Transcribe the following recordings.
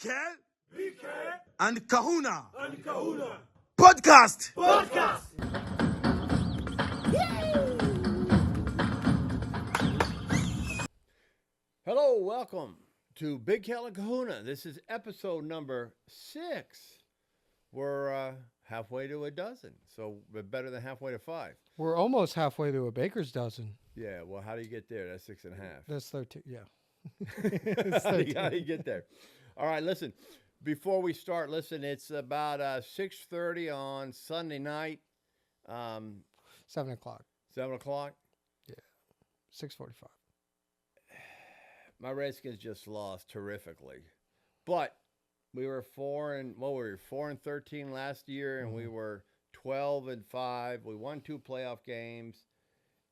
Kel and Kahuna. Podcast. Hello, welcome to Big Kel and Kahuna. This is episode number 6. We're halfway to a dozen, so we're better than halfway to 5. We're almost halfway to a baker's dozen. Yeah, well, how do you get there? That's 6.5. That's 13. Yeah. How do you get there? All right, listen. Before we start, it's about 6:30 on Sunday night. 7 o'clock. 7 o'clock. 6:45. My Redskins just lost terrifically, but we were 4-13 last year, and we were 12-5. We won 2 playoff games,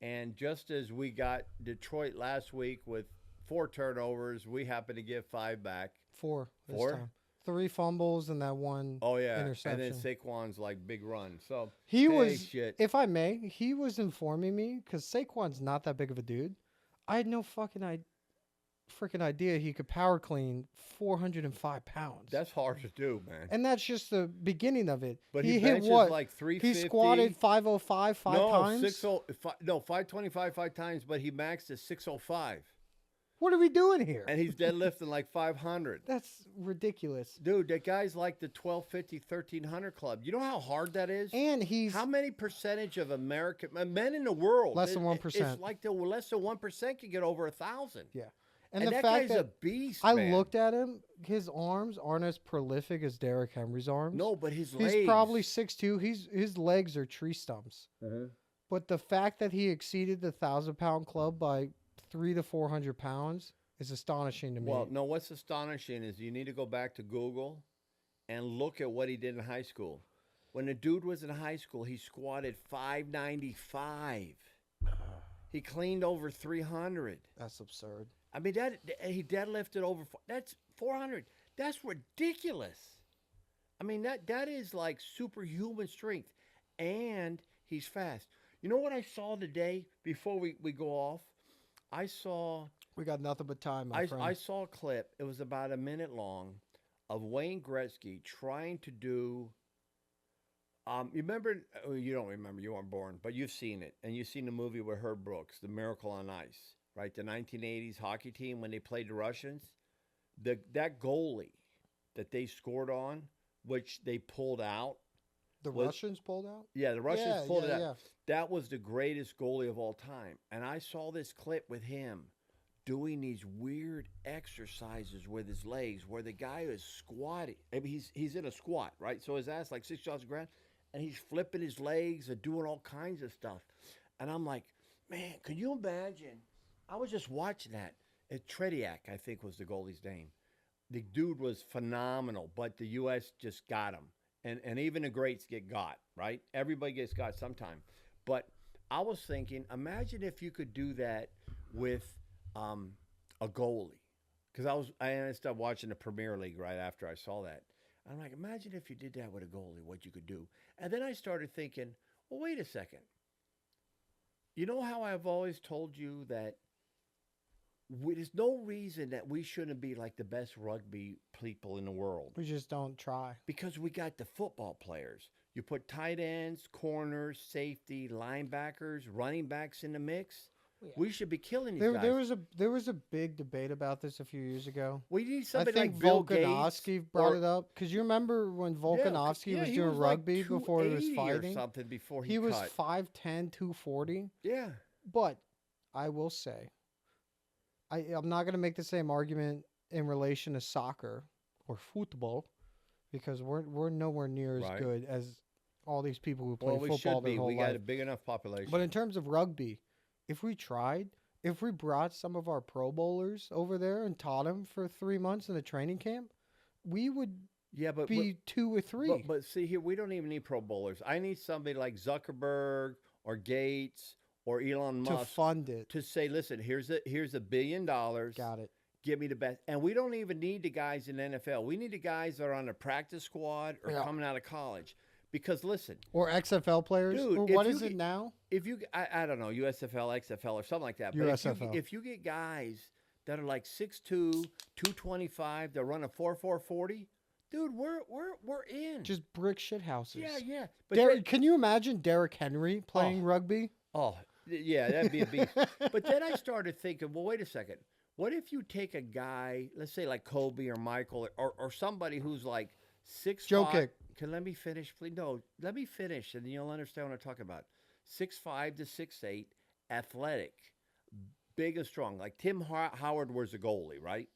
and just as we got Detroit last week with 4 turnovers, we happened to give 5 back. 4 this 4? time. 3 fumbles and that one interception. And then Saquon's big run. So if I may, he was informing me because Saquon's not that big of a dude. I had no freaking idea he could power clean 405 pounds. That's hard to do, man. And that's just the beginning of it. But he hit what? Like 350. He squatted 505 times. 525 5 times, but he maxed at 605. What are we doing here? And he's deadlifting like 500. That's ridiculous. Dude, that guy's like the 1250, 1300 club. You know how hard that is? And how many percentage of American men in the world? Less than 1%. It's like less than 1% can get over 1,000. Yeah. And the that fact guy's that a beast, I man. looked at him, his arms aren't as prolific as Derrick Henry's arms. No, but his legs. He's probably 6'2". His legs are tree stumps. Mm-hmm. But the fact that he exceeded the 1,000-pound club by 300 to 400 pounds is astonishing to me. Well, no, what's astonishing is you need to go back to Google and look at what he did in high school. When the dude was in high school, he squatted 595. He cleaned over 300. That's absurd. I mean, he deadlifted over. That's 400. That's ridiculous. I mean, that is like superhuman strength, and he's fast. You know what I saw today before we go off? I saw. We got nothing but time, my friend. I saw a clip. It was about a minute long of Wayne Gretzky trying to do. You remember? You don't remember. You weren't born, but you've seen it, and you've seen the movie with Herb Brooks, The Miracle on Ice. Right, the 1980s hockey team when they played the Russians, that goalie that they scored on, which they pulled out. Russians pulled out? Yeah, the Russians pulled it out. Yeah. That was the greatest goalie of all time. And I saw this clip with him doing these weird exercises with his legs where the guy is squatting. I mean, he's in a squat, right? So his ass like 6 yards to the ground, and he's flipping his legs and doing all kinds of stuff. And I'm like, man, can you imagine? I was just watching that. Tretiak, I think, was the goalie's name. The dude was phenomenal, but the U.S. just got him. And even the greats get got, right? Everybody gets got sometime. But I was thinking, imagine if you could do that with a goalie. Because I ended up watching the Premier League right after I saw that. I'm like, imagine if you did that with a goalie, what you could do. And then I started thinking, well, wait a second. You know how I've always told you that there's no reason that we shouldn't be like the best rugby people in the world. We just don't try. Because we got the football players. You put tight ends, corners, safety, linebackers, running backs in the mix. Yeah. We should be killing these guys. There was a big debate about this a few years ago. We need somebody like Bill Volkanovski Gates brought it up. Because you remember when Volkanovski was doing rugby before he was fighting? Or something before he was 5'10", 240. Yeah. But I will say, I'm not going to make the same argument in relation to soccer or football because we're nowhere near as good as all these people who play football their whole life. We got a big enough population. But in terms of rugby, if we brought some of our Pro Bowlers over there and taught them for 3 months in a training camp, we would be 2 or 3. But see here, we don't even need Pro Bowlers. I need somebody like Zuckerberg or Gates or Elon Musk to fund it, to say, listen, here's $1 billion. Got it. Give me the best. And we don't even need the guys in the NFL. We need the guys that are on the practice squad or coming out of college. Because listen, or XFL players. Dude, or what is it now? If you, I don't know, USFL, XFL, or something like that. But USFL. if you get guys that are like 6'2", 225. They're running 4.40. Dude, we're in. Just brick shit houses. Yeah. But can you imagine Derrick Henry playing rugby? Oh, yeah, that'd be a beast. But then I started thinking, well, wait a second. What if you take a guy, let's say like Kobe or Michael or somebody who's like 6'5"? Joe kick. Can let me finish, please? No, let me finish, and you'll understand what I'm talking about. 6'5" to 6'8", athletic, big and strong. Like Tim Howard was a goalie, right?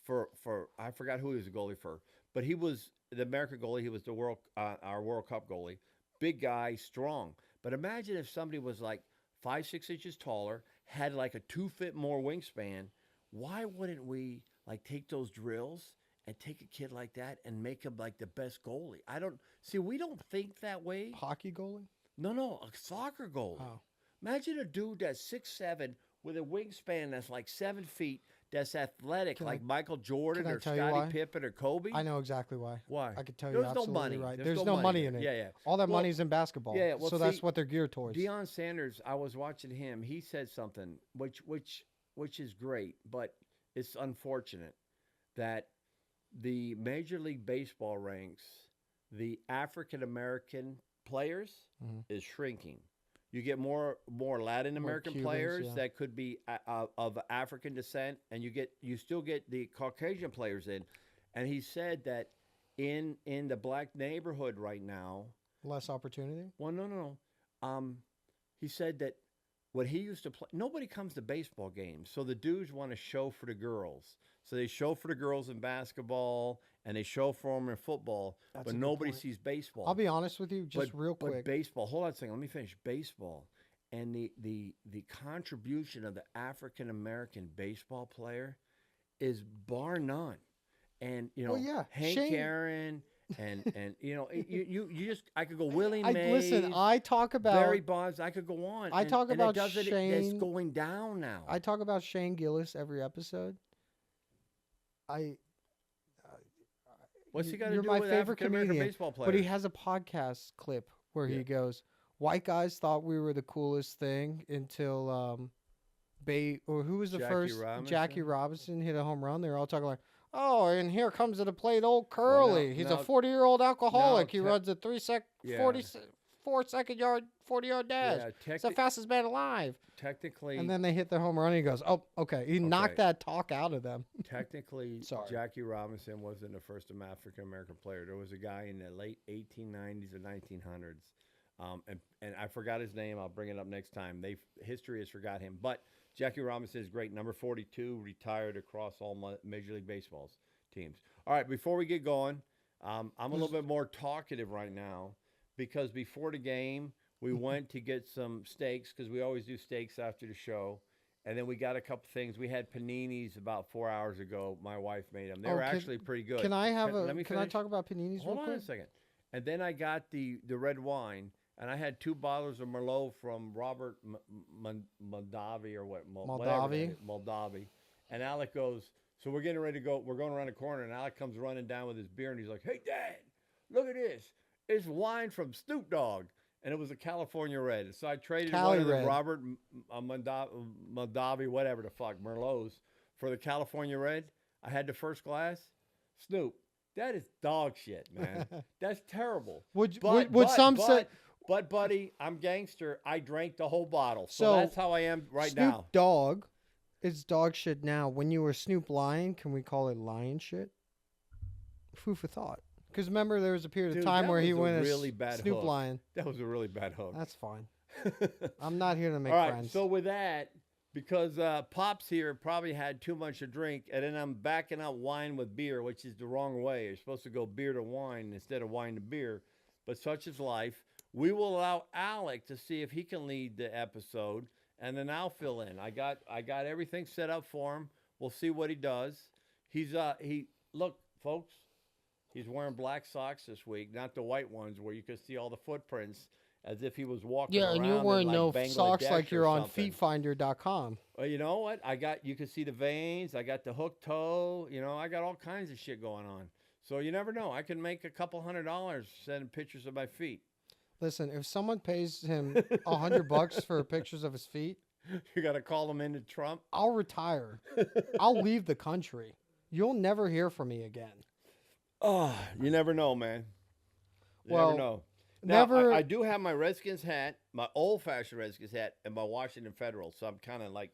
For I forgot who he was a goalie for, but he was the American goalie. He was the our World Cup goalie. Big guy, strong. But imagine if somebody was like 5-6 inches taller, had like a 2 foot more wingspan. Why wouldn't we like take those drills and take a kid like that and make him like the best goalie? We don't think that way. Hockey goalie? No, a soccer goalie. Oh. Imagine a dude that's 6'7" with a wingspan that's like 7 feet, that's athletic, like Michael Jordan or Scottie Pippen or Kobe. I know exactly why. Why? I could tell you absolutely no money. right. There's no money in it. Yeah. All that money's in basketball. Yeah. Well, so that's what they're geared towards. Deion Sanders, I was watching him. He said something which is great, but it's unfortunate that the Major League Baseball ranks the African American players is shrinking. You get more Latin American players that could be of African descent, and you still get the Caucasian players in. And he said that in the black neighborhood right now, less opportunity. Well, no. He said that when he used to play, nobody comes to baseball games, so the dudes want to show for the girls. So they show for the girls in basketball, and they show for them in football, but nobody sees baseball. I'll be honest with you, real quick. But baseball, hold on a second, let me finish. Baseball and the contribution of the African American baseball player is bar none. And Hank Aaron and you just I could go Willie Mays. Listen, I talk about Barry Bonds. I could go on. I talk about Shane. It's going down now. I talk about Shane Gillis every episode. What's he got to do my with favorite African-American comedian, baseball players? but he has a podcast clip where he goes, "White guys thought we were the coolest thing until who was the first? Jackie Robinson hit a home run. They were all talking like, oh, and here comes to the plate old Curly. He's a 40-year-old alcoholic. He runs a 40-yard dash. Yeah, it's the fastest man alive. Technically, and then they hit their home run. And he goes, "Oh, okay." He knocked that talk out of them. Technically, Jackie Robinson wasn't the first African American player. There was a guy in the late 1890s or 1900s, and I forgot his name. I'll bring it up next time. History has forgot him, but Jackie Robinson is great. Number 42, retired across all Major League Baseball's teams. All right, before we get going, I'm a little bit more talkative right now because before the game, we went to get some steaks because we always do steaks after the show. And then we got a couple things. We had paninis about 4 hours ago. My wife made them. They were actually pretty good. Can I talk about paninis Hold real on quick? a second. And then I got the red wine. And I had 2 bottles of Merlot from Robert Moldavi or what? Moldavi. And Alec goes, so we're getting ready to go. We're going around the corner, and Alec comes running down with his beer, and he's like, hey, Dad, look at this. It's wine from Snoop Dogg. And it was a California Red. So I traded one of the Robert Moldavi, whatever the fuck, Merlots, for the California Red. I had the first glass. Snoop, that is dog shit, man. That's terrible. But, buddy, I'm gangster. I drank the whole bottle. So that's how I am right now. Snoop Dogg is dog shit now. When you were Snoop Lion, can we call it lion shit? Food for thought. Because remember, there was a period of time where he went as really bad Snoop hook. Lion. That was a really bad hook. That's fine. I'm not here to make All right, friends. so with that, because Pops here probably had too much to drink, and then I'm backing out wine with beer, which is the wrong way. You're supposed to go beer to wine instead of wine to beer. But such is life. We will allow Alec to see if he can lead the episode, and then I'll fill in. I got everything set up for him. We'll see what he does. Look, folks. He's wearing black socks this week, not the white ones where you can see all the footprints as if he was walking around. Yeah, and you're wearing no socks like you're on something. feetfinder.com. Well, you know what? You can see the veins. I got the hook toe. I got all kinds of shit going on. So you never know. I can make a couple $100 sending pictures of my feet. Listen, if someone pays him $100 for pictures of his feet, You got to call them into Trump. I'll retire. I'll leave the country. You'll never hear from me again. Oh, you never know, man. You Well, never know. Now, never. I do have my Redskins hat, my old-fashioned Redskins hat, and my Washington Federal, so I'm kind of like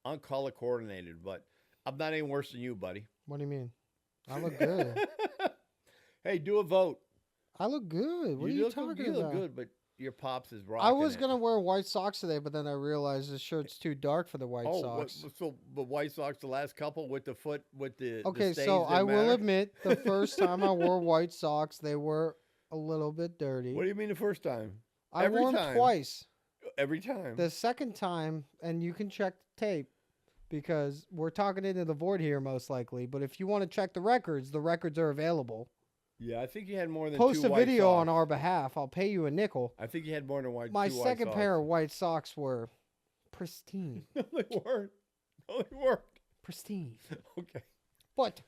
uncolor coordinated, but I'm not any worse than you, buddy. What do you mean? I look good. Hey, do a vote. I look good. What are you talking You about? look good, but your pops is rocking I was it. going to wear white socks today, but then I realized the shirt's too dark for the white socks. So the White Sox, the last couple with the foot, with the Okay, stains so I didn't will matter? admit the first time I wore white socks, they were a little bit dirty. What do you mean the first time? I every wore them time. twice. Every time. The second time, and you can check the tape because we're talking into the void here most likely, but if you want to check the records are available. Yeah, I think you had more than Post two a white video socks. on our behalf. I'll pay you a nickel. I think you had more than My two white second socks. pair of white socks were pristine. No, they weren't. No, they weren't. Pristine. Okay. But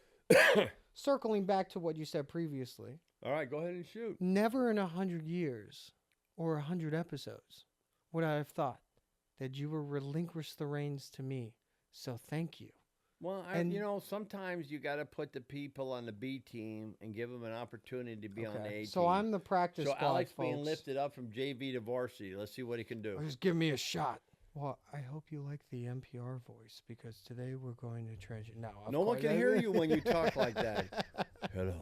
circling back to what you said previously, All right, go ahead and shoot. never in 100 years or 100 episodes would I have thought that you would relinquish the reins to me. So thank you. Well, And- sometimes you got to put the people on the B team and give them an opportunity to be on the A team. So I'm the practice So squad, Alex folks. being lifted up from JV to varsity. Let's see what he can do. Just give me a shot. Well, I hope you like the NPR voice because today we're going to treasure. No, of No one course- can hear you when you talk like that. Hello,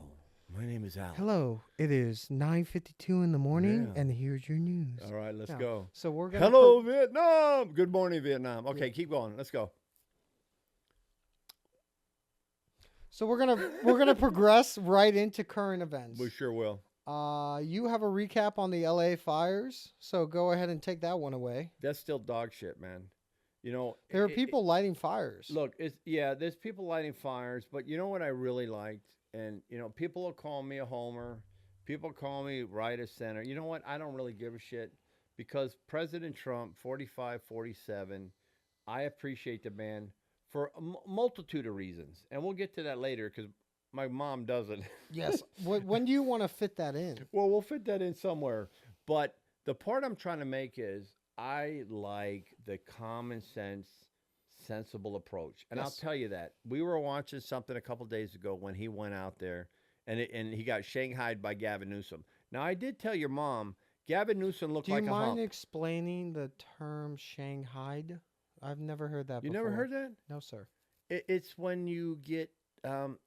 my name is Alex. Hello, it is 9:52 in the morning, Yeah. and here's your news. All right, let's Now, go. So we're gonna. Hello, Vietnam. Good morning, Vietnam. Okay, keep going. Let's go. So we're gonna progress right into current events. We sure will. You have a recap on the LA fires, so go ahead and take that one away. That's still dog shit, man. You know, There are people lighting fires. Look, there's people lighting fires, but you know what I really liked, and people will call me a homer. People call me right of center. You know what? I don't really give a shit because President Trump, 45, 47, I appreciate the man for a multitude of reasons, and we'll get to that later because my mom doesn't. Yes. When do you want to fit that in? Well, we'll fit that in somewhere. But the part I'm trying to make is I like the common sense, sensible approach. And I'll Yes. tell you that. We were watching something a couple days ago when he went out there and he got shanghaied by Gavin Newsom. Now, I did tell your mom, Gavin Newsom looked Do you like a mind hump. explaining the term Shanghaied? I've never heard that You before. never heard that? No, sir. It's when you get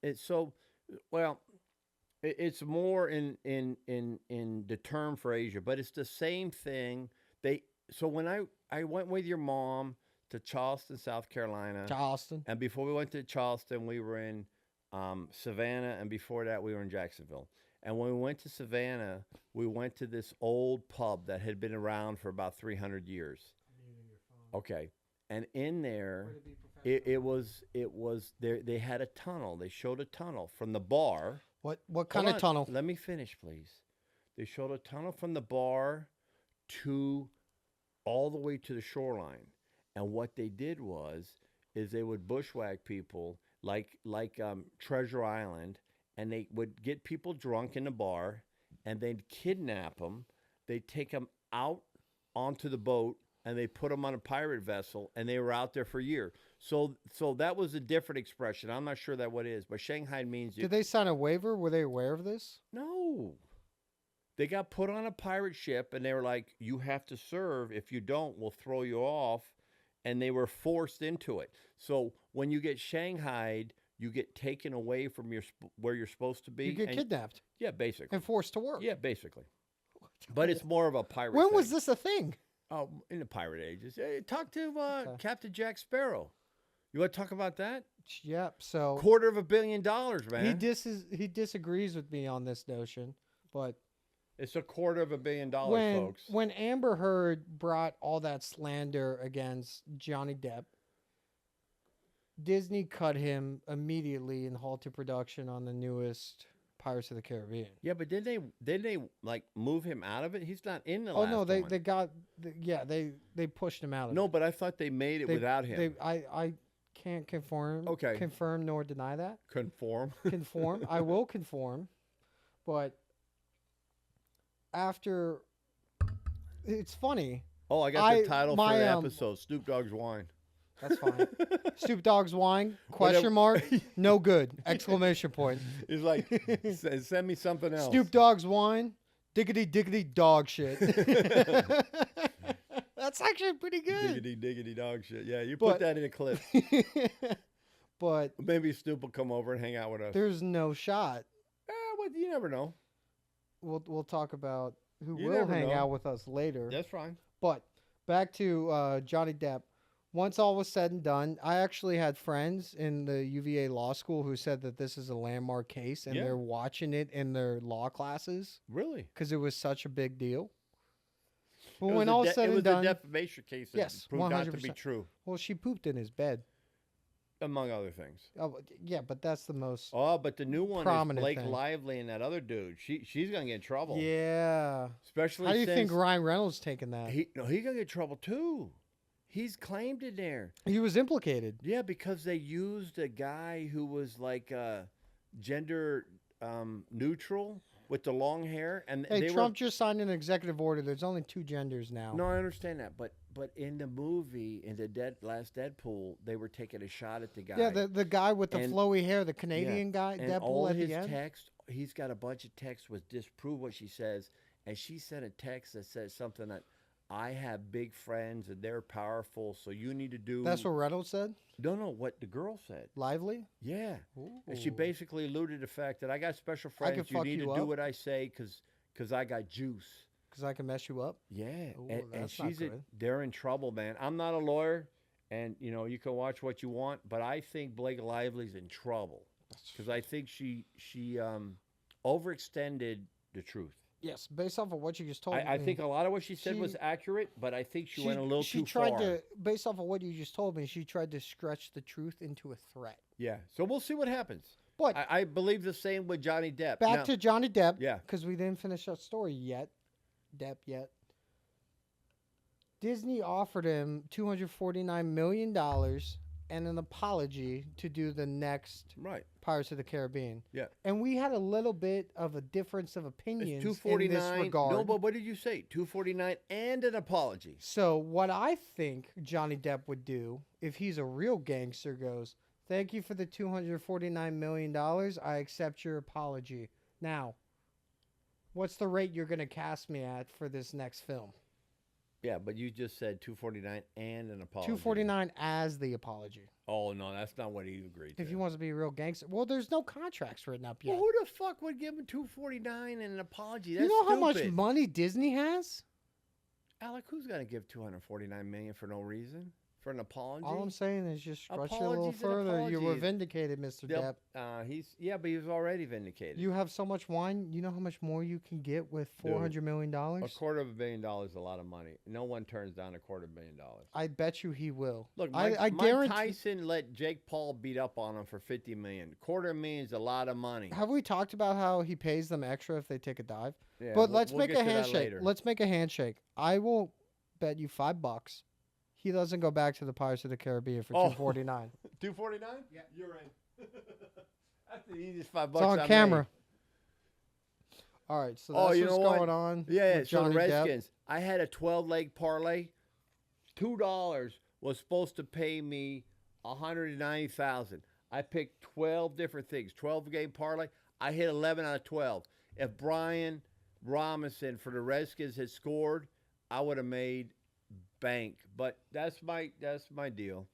it's so well. It's more in the term for Asia, but it's the same thing. So when I went with your mom to Charleston, South Carolina, Charleston. and before we went to Charleston, we were in Savannah, and before that, we were in Jacksonville. And when we went to Savannah, we went to this old pub that had been around for about 300 years. Okay, and in there, it was there. They had a tunnel. They showed a tunnel from the bar. What kind Hold of on, tunnel? Let me finish, please. They showed a tunnel from the bar to all the way to the shoreline. And what they did is they would bushwhack people like Treasure Island, and they would get people drunk in the bar, and they'd kidnap them. They'd take them out onto the boat, and they put them on a pirate vessel, and they were out there for a year. So that was a different expression. I'm not sure that what it is, but Shanghai means Did they sign a waiver? Were they aware of this? no. They got put on a pirate ship, and they were like, you have to serve. If you don't, we'll throw you off. And they were forced into it. So when you get shanghaied, you get taken away from where you're supposed to be. You get kidnapped Yeah, basically. and forced to work. Yeah, basically. But it's more of a pirate When thing. was this a thing? Oh, in the pirate ages. Hey, talk to Okay. Captain Jack Sparrow. You want to talk about that? Yep. So $250 million, man. he disagrees with me on this notion, but It's $250 million, when folks. when Amber Heard brought all that slander against Johnny Depp, Disney cut him immediately and halted production on the newest Pirates of the Caribbean. Yeah, but didn't they like move him out of it? He's not in the Oh last no, they one. they pushed him out of No, it. but I thought they made it without him. I can't confirm nor deny that. Conform. Conform. I will conform, but after, it's funny. Oh, I got the title for my, the episode: Snoop Dogg's wine. That's fine. Snoop Dogg's wine? Question mark? No good! Exclamation point. He's like, send me something else. Snoop Dogg's wine? Diggity diggity dog shit. That's actually pretty good. Diggity diggity dog shit. Yeah, you put that in a clip. But maybe Snoop will come over and hang out with us. There's no shot. Well, you never know. We'll talk about who will hang out with us later. That's fine. But back to Johnny Depp. Once all was said and done, I actually had friends in the UVA law school who said that this is a landmark case, and they're watching it in their law classes. Really? Because it was such a big deal. But when all said and done, it was a defamation case that proved 100%. Not to be true. Well, she pooped in his bed, among other things. Oh, yeah, but that's the most. Oh, but the new one is Blake Lively and that other dude. She's gonna get in trouble. Yeah. Especially. How do you think Ryan Reynolds taking that? He's gonna get in trouble too. He's claimed it there. He was implicated. Yeah, because they used a guy who was like gender neutral with the long hair, and Trump just signed an executive order. There's only 2 genders now. No, I understand that, but in the movie, in the last Deadpool, they were taking a shot at the guy. Yeah, the guy with the flowy hair, the Canadian guy, and Deadpool all at his the end. text, he's got a bunch of texts with disprove what she says, and she sent a text that says something that, I have big friends and they're powerful, so you need to do. That's what Reynolds said? No, what the girl said. Lively? Yeah. And she basically alluded to the fact that I got special friends. You need to do what I say because I got juice. Because I can mess you up? Yeah. Ooh, and they're in trouble, man. I'm not a lawyer, and you can watch what you want, but I think Blake Lively's in trouble because I think she overextended the truth. Yes, based off of what you just told me. I think a lot of what she said was accurate, but I think she went a little too far. Based off of what you just told me, she tried to stretch the truth into a threat. Yeah, so we'll see what happens. But I believe the same with Johnny Depp. Back to Johnny Depp. Yeah. Because we didn't finish that story yet. Disney offered him $249 million and an apology to do the next Pirates of the Caribbean. Yeah. And we had a little bit of a difference of opinions in this regard. No, but what did you say? $249 and an apology. So what I think Johnny Depp would do if he's a real gangster goes, thank you for the $249 million. I accept your apology. Now, what's the rate you're going to cast me at for this next film? Yeah, but you just said $249 and an apology. $249 as the apology. Oh, no, that's not what he agreed to. If he wants to be a real gangster. Well, there's no contracts written up yet. Well, who the fuck would give him $249 and an apology? That's how much stupid. money Disney has? Alec, who's going to give $249 million for no reason? For an apology? All I'm saying is just stretch it a little further. You were vindicated, Mr. Depp. But he was already vindicated. You have so much wine. You know how much more you can get with $400 million? $250 million is a lot of money. No one turns down $250 million. I bet you he will. Look, I guarantee. Mike Tyson let Jake Paul beat up on him for $50 million. $250,000 is a lot of money. Have we talked about how he pays them extra if they take a dive? Yeah, but let's make a handshake. Let's make a handshake. I will bet you $5. He doesn't go back to the Pirates of the Caribbean for $249. $249? Yeah, you're in. That's the easiest $5 it's on camera. All right, so that's what's going on. Yeah, so the Depp. Redskins. I had a 12-leg parlay. $2 was supposed to pay me $190,000. I picked 12 different things. 12-game parlay. I hit 11 out of 12. If Brian Robinson for the Redskins had scored, I would have made bank. But that's my deal.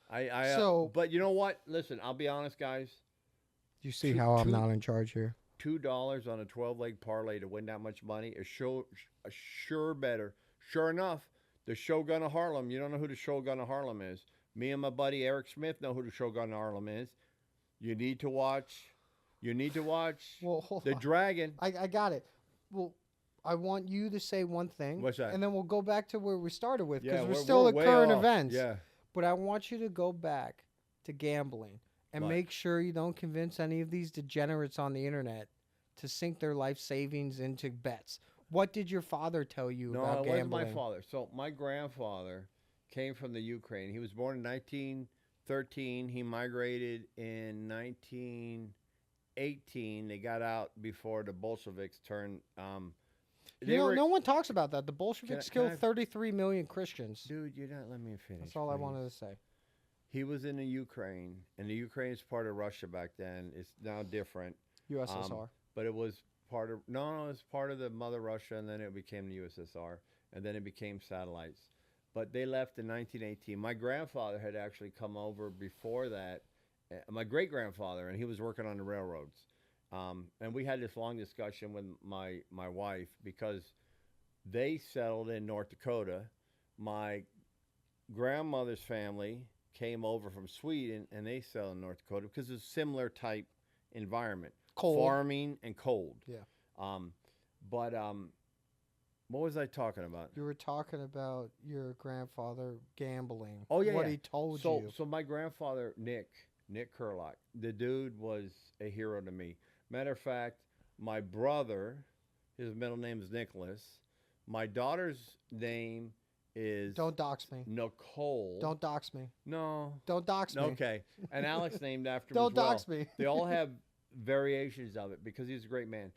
But you know what? Listen, I'll be honest, guys. You see how I'm not in charge here. $2 on a 12-leg parlay to win that much money is sure better. Sure enough, the Shogun of Harlem. You don't know who the Shogun of Harlem is. Me and my buddy Eric Smith know who the Shogun of Harlem is. You need to watch. Well, hold the on. Dragon. I got it. Well, I want you to say one thing. What's that? And then we'll go back to where we started with because Yeah, we're still at way current off. events. Yeah. But I want you to go back to gambling and make sure you don't convince any of these degenerates on the internet to sink their life savings into bets. What did your father tell you about gambling? No, it wasn't my father. So my grandfather came from the Ukraine. He was born in 1913. He migrated in 1918. They got out before the Bolsheviks turned No one talks about that. The Bolsheviks Can I- killed 33 million Christians. Dude, you're not letting me finish. That's all I please. wanted to say. He was in the Ukraine, and the Ukraine is part of Russia back then. It's now different. USSR. But it was part of no, it's part of the mother Russia, and then it became the USSR, and then it became satellites. But they left in 1918. My grandfather had actually come over before that. My great grandfather, and he was working on the railroads. And we had this long discussion with my wife because they settled in North Dakota. My grandmother's family came over from Sweden, and they settled in North Dakota because it's a similar type environment. Cold. Farming and cold. Yeah. But what was I talking about? You were talking about your grandfather gambling. Oh, yeah, What yeah. he told So you. my grandfather, Nick Kurlock, the dude was a hero to me. Matter of fact, my brother, his middle name is Nicholas. My daughter's name is Don't dox me. Nicole. Don't dox me. No. Don't dox me. Okay. And Alex named after me Don't as well. dox me. They all have variations of it because he's a great man.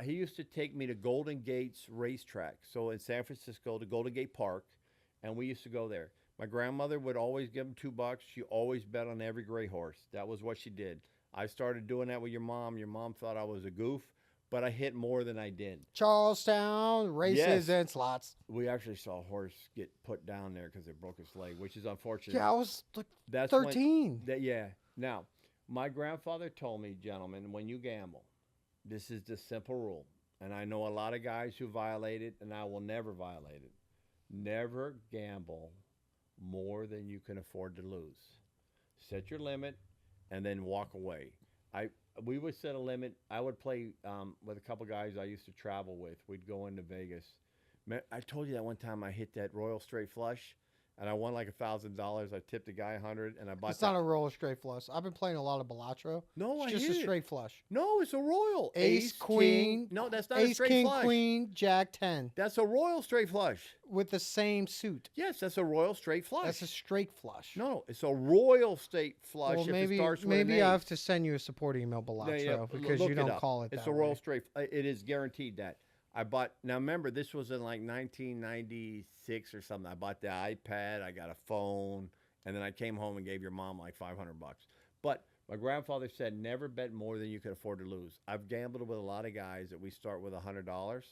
He used to take me to Golden Gate's racetrack. So in San Francisco, to Golden Gate Park, and we used to go there. My grandmother would always give him $2. She always bet on every gray horse. That was what she did. I started doing that with your mom. Your mom thought I was a goof, but I hit more than I did. Charlestown races Yes. and slots. We actually saw a horse get put down there because it broke his leg, which is unfortunate. Yeah, I was like That's 13. Yeah. Now, my grandfather told me, gentlemen, when you gamble, this is the simple rule. And I know a lot of guys who violate it, and I will never violate it. Never gamble more than you can afford to lose. Set your limit and then walk away. We would set a limit. I would play with a couple guys I used to travel with. We'd go into Vegas. I told you that one time I hit that Royal Straight Flush, and I won like $1,000. I tipped the guy $100, and I bought. It's not a roll straight flush. I've been playing a lot of Balatro. No, It's I just hit a it. straight flush. No, it's a royal. Ace, queen. King. No, that's not a Ace, straight king, flush. queen, jack 10 That's a royal straight flush. with the same suit. Yes, that's a royal straight flush. That's a straight flush. No, it's a royal straight flush. Well, if maybe it starts with maybe an I ace. have to send you a support email, Balatro, because look you it don't up. call it that. It's a royal way. straight. It is guaranteed that. I bought. Now remember, this was in like 1996 or something. I bought the iPad. I got a phone, and then I came home and gave your mom like $500. But my grandfather said never bet more than you could afford to lose. I've gambled with a lot of guys that we start with $100,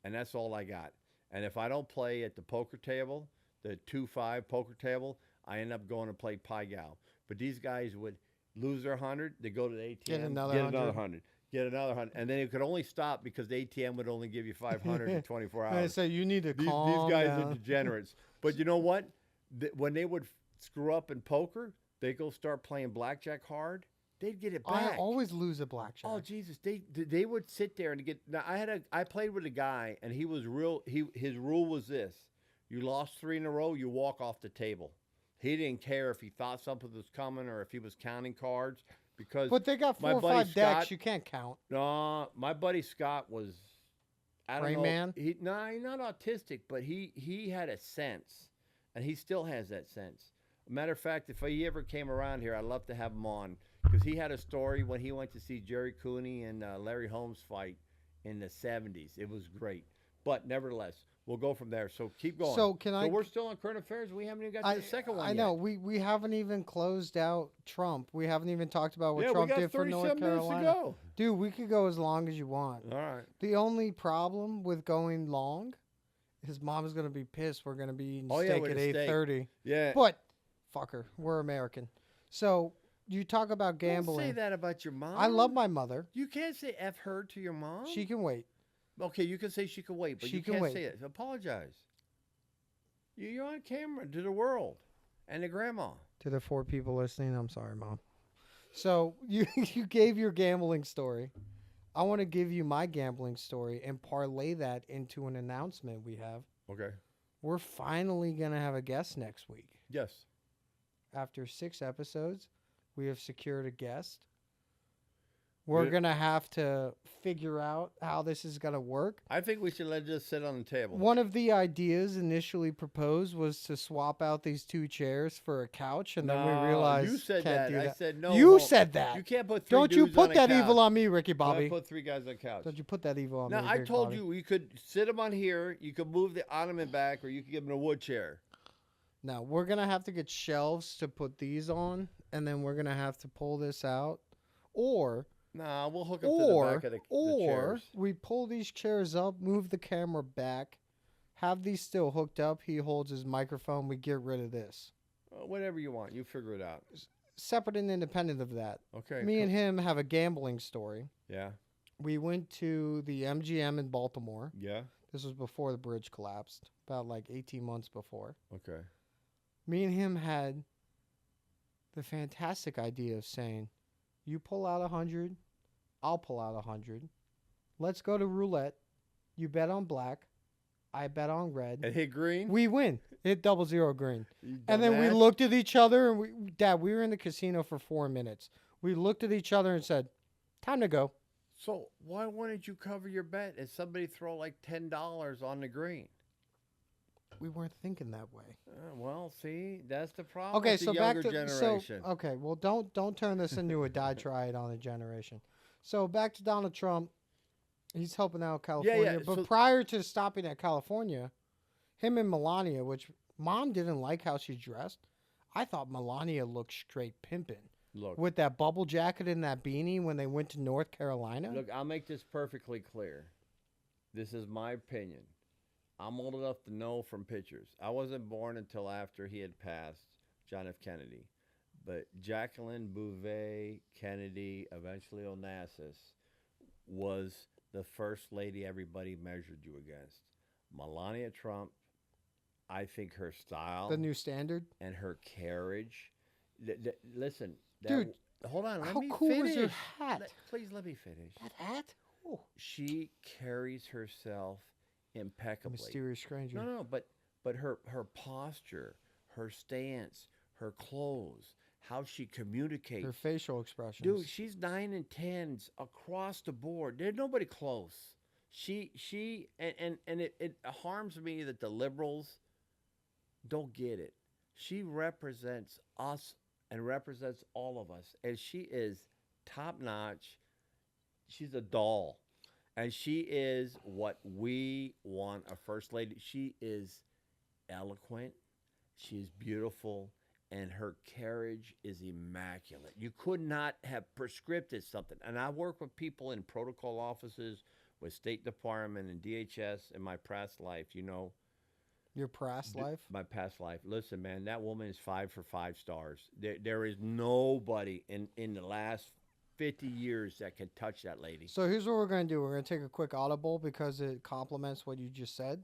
and that's all I got. And if I don't play at the poker table, the 2-5 poker table, I end up going to play Pai Gow. But these guys would lose their 100, they go to the ATM, Get another get 100. another 100, get another 100, and then it could only stop because the ATM would only give you 500 in 24 I hours. say you need to These calm guys down. are degenerates. But you know what? When they would screw up in poker, they go start playing blackjack hard. They'd get it back. I always lose at blackjack. Oh Jesus! They would sit there and get. Now I played with a guy and he was real. His rule was this: you lost 3 in a row, you walk off the table. He didn't care if he thought something was coming or if he was counting cards because. But they got my 4 or buddy 5 decks. Scott- You can't count. No, my buddy Scott was. I don't Rain know. Man? He's not autistic, but he had a sense, and he still has that sense. Matter of fact, if he ever came around here, I'd love to have him on because he had a story when he went to see Jerry Cooney and Larry Holmes fight in the 70s. It was great. But nevertheless, we'll go from there. So keep going. So can I? we're still on current affairs. We haven't even got to the second one I yet. know we haven't even closed out Trump. We haven't even talked about what Yeah, Trump we got did for North 37 minutes to Carolina. go. Dude, we could go as long as you want. All right. The only problem with going long, his mom's gonna be pissed. We're gonna be eating Oh, yeah, steak with at the steak. 8:30. Yeah. But fuck her, we're American. So you talk about gambling. Don't say that about your mom. I love my mother. You can't say F her to your mom. She can wait. Okay, you can say she can wait, but She you can can't wait. say it. Apologize. You're on camera to the world and the grandma. To the 4 people listening, I'm sorry, Mom. So you gave your gambling story. I want to give you my gambling story and parlay that into an announcement we have. Okay. We're finally going to have a guest next week. Yes. After 6 episodes, we have secured a guest. We're Good. going to have to figure out how this is going to work. I think we should let it just sit on the table. One of the ideas initially proposed was to swap out these 2 chairs for a couch, and then we realized you said can't that. do that. I said no. You said that. You can't put 3 Don't you dudes put on a that couch. evil on me, Ricky Don't Bobby. put 3 guys on a couch. Don't you put that evil on No, me, I Ricky told Bobby. you could sit them on here. You could move the ottoman back, or you could give them a wood chair. Now, we're going to have to get shelves to put these on, and then we're going to have to pull this out. Or Nah, we'll hook them to the back of the chairs. we pull these chairs up, move the camera back, have these still hooked up. He holds his microphone. We get rid of this. Whatever you want. You figure it out. Separate and independent of that. Okay. Me and him have a gambling story. Yeah. We went to the MGM in Baltimore. Yeah. This was before the bridge collapsed, about like 18 months before. Okay. Me and him had the fantastic idea of saying, you pull out 100, I'll pull out 100. Let's go to roulette. You bet on black. I bet on red. And hit green? We win. Hit 00 green. And then we looked at each other, and Dad, we were in the casino for 4 minutes. We looked at each other and said, time to go. So why wouldn't you cover your bet and somebody throw like $10 on the green? We weren't thinking that way. Well, see, that's the problem. Okay, with so the back younger to generation. okay. Well, don't turn this into a diatribe on a generation. So back to Donald Trump. He's helping out California, but so prior to stopping at California, him and Melania, which Mom didn't like how she dressed. I thought Melania looked straight pimping Look, with that bubble jacket and that beanie when they went to North Carolina. look, I'll make this perfectly clear. This is my opinion. I'm old enough to know from pictures. I wasn't born until after he had passed, John F. Kennedy. But Jacqueline Bouvier Kennedy, eventually Onassis, was the first lady everybody measured you against. Melania Trump, I think her style, The new standard. and her carriage. Listen, Dude, hold on. Let How me cool finish. is your hat? Please let me finish. That hat? Oh, She carries herself impeccably. mysterious stranger. No, but her posture, her stance, her clothes, how she communicates. Her facial expressions. Dude, she's 9 and 10s across the board. There's nobody close. It harms me that the liberals don't get it. She represents us and represents all of us, and she is top notch. She's a doll, and she is what we want a first lady. She is eloquent. She is beautiful. And her carriage is immaculate. You could not have prescripted something. And I work with people in protocol offices, with State Department and DHS in my past life. You know, Your past life? my past life. Listen, man, that woman is 5 for 5 stars. There is nobody in the last 50 years that can touch that lady. So here's what we're going to do. We're going to take a quick audible because it complements what you just said.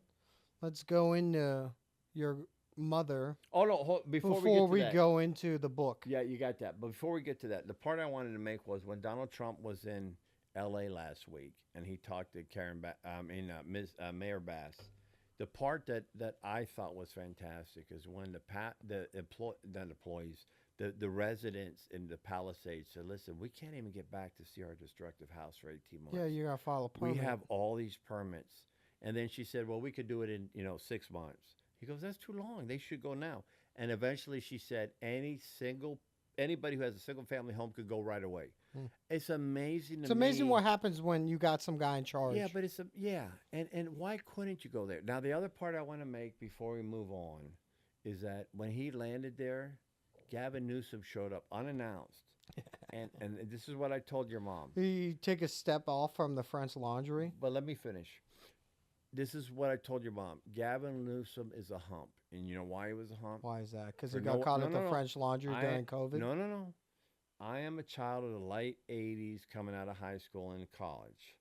Let's go into your mother Oh no! Before we get to that, go into the book. Yeah, you got that. But before we get to that, the part I wanted to make was when Donald Trump was in L.A. last week and he talked to Mayor Bass. The part that I thought was fantastic is when the residents in the Palisades said, "Listen, we can't even get back to see our destructive house for 18 months. Yeah, you got to file a permit. We have all these permits." And then she said, "Well, we could do it in 6 months." He goes, "That's too long. They should go now." And eventually she said, anybody who has a single family home could go right away. It's amazing. It's amazing what happens when you got some guy in charge. Yeah, but and why couldn't you go there? Now the other part I want to make before we move on is that when he landed there, Gavin Newsom showed up unannounced. and this is what I told your mom. You take a step off from the French Laundry. But let me finish. This is what I told your mom. Gavin Newsom is a hump. And you know why he was a hump? Why is that? Because he For got caught at the no. French Laundry during COVID? No. I am a child of the late 80s coming out of high school and college.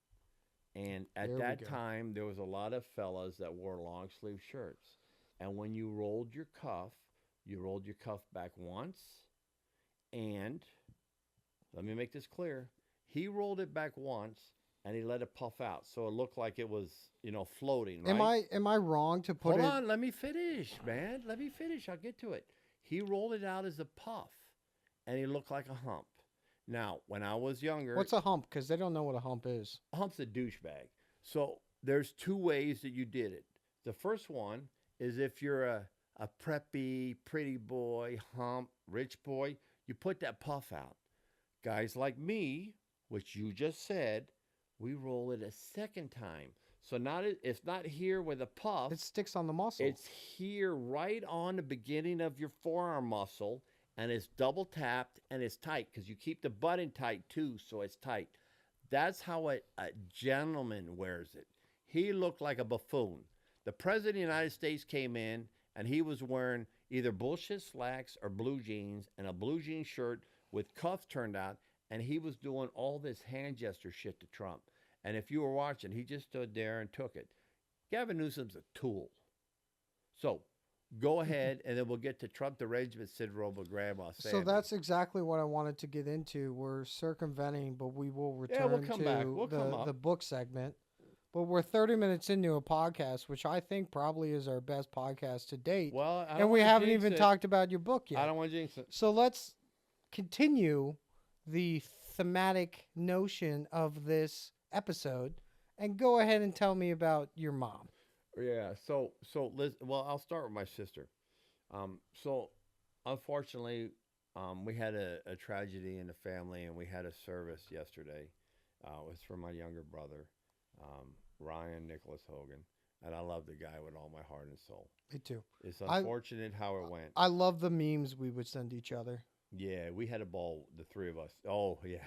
And at that time, there was a lot of fellas that wore long sleeve shirts. And when you rolled your cuff back once. And let me make this clear. He rolled it back once. And he let it puff out, so it looked like it was, floating. Right? Am I wrong to put Hold on, let me finish, man. Let me finish. I'll get to it. He rolled it out as a puff, and he looked like a hump. Now, when I was younger, What's a hump? Because they don't know what a hump is. a hump's a douchebag. So there's two ways that you did it. The first one is if you're a preppy, pretty boy, hump, rich boy, you put that puff out. Guys like me, which you just said, we roll it a second time. So it's not here with a puff. It sticks on the muscle. It's here right on the beginning of your forearm muscle, and it's double tapped and it's tight because you keep the button tight too, so it's tight. That's how a gentleman wears it. He looked like a buffoon. The president of the United States came in, and he was wearing either bullshit slacks or blue jeans and a blue jean shirt with cuffs turned out, and he was doing all this hand gesture shit to Trump. And if you were watching, he just stood there and took it. Gavin Newsom's a tool. So go ahead, and then we'll get to Trump derangement syndrome with Grandma Sandy. So that's exactly what I wanted to get into. We're circumventing, but we will return Yeah, we'll come to back. We'll come up. the book segment. But we're 30 minutes into a podcast, which I think probably is our best podcast to date. Well, and we haven't even talked about your book yet. I don't want to jinx it. So let's continue the thematic notion of this episode and go ahead and tell me about your mom. Yeah. So Liz, well, I'll start with my sister. So unfortunately, we had a tragedy in the family, and we had a service yesterday. It was for my younger brother, Ryan Nicholas Hogan, and I love the guy with all my heart and soul. Me too. It's unfortunate how it went. I love the memes we would send each other. Yeah, we had a ball, the three of us. Oh, yeah.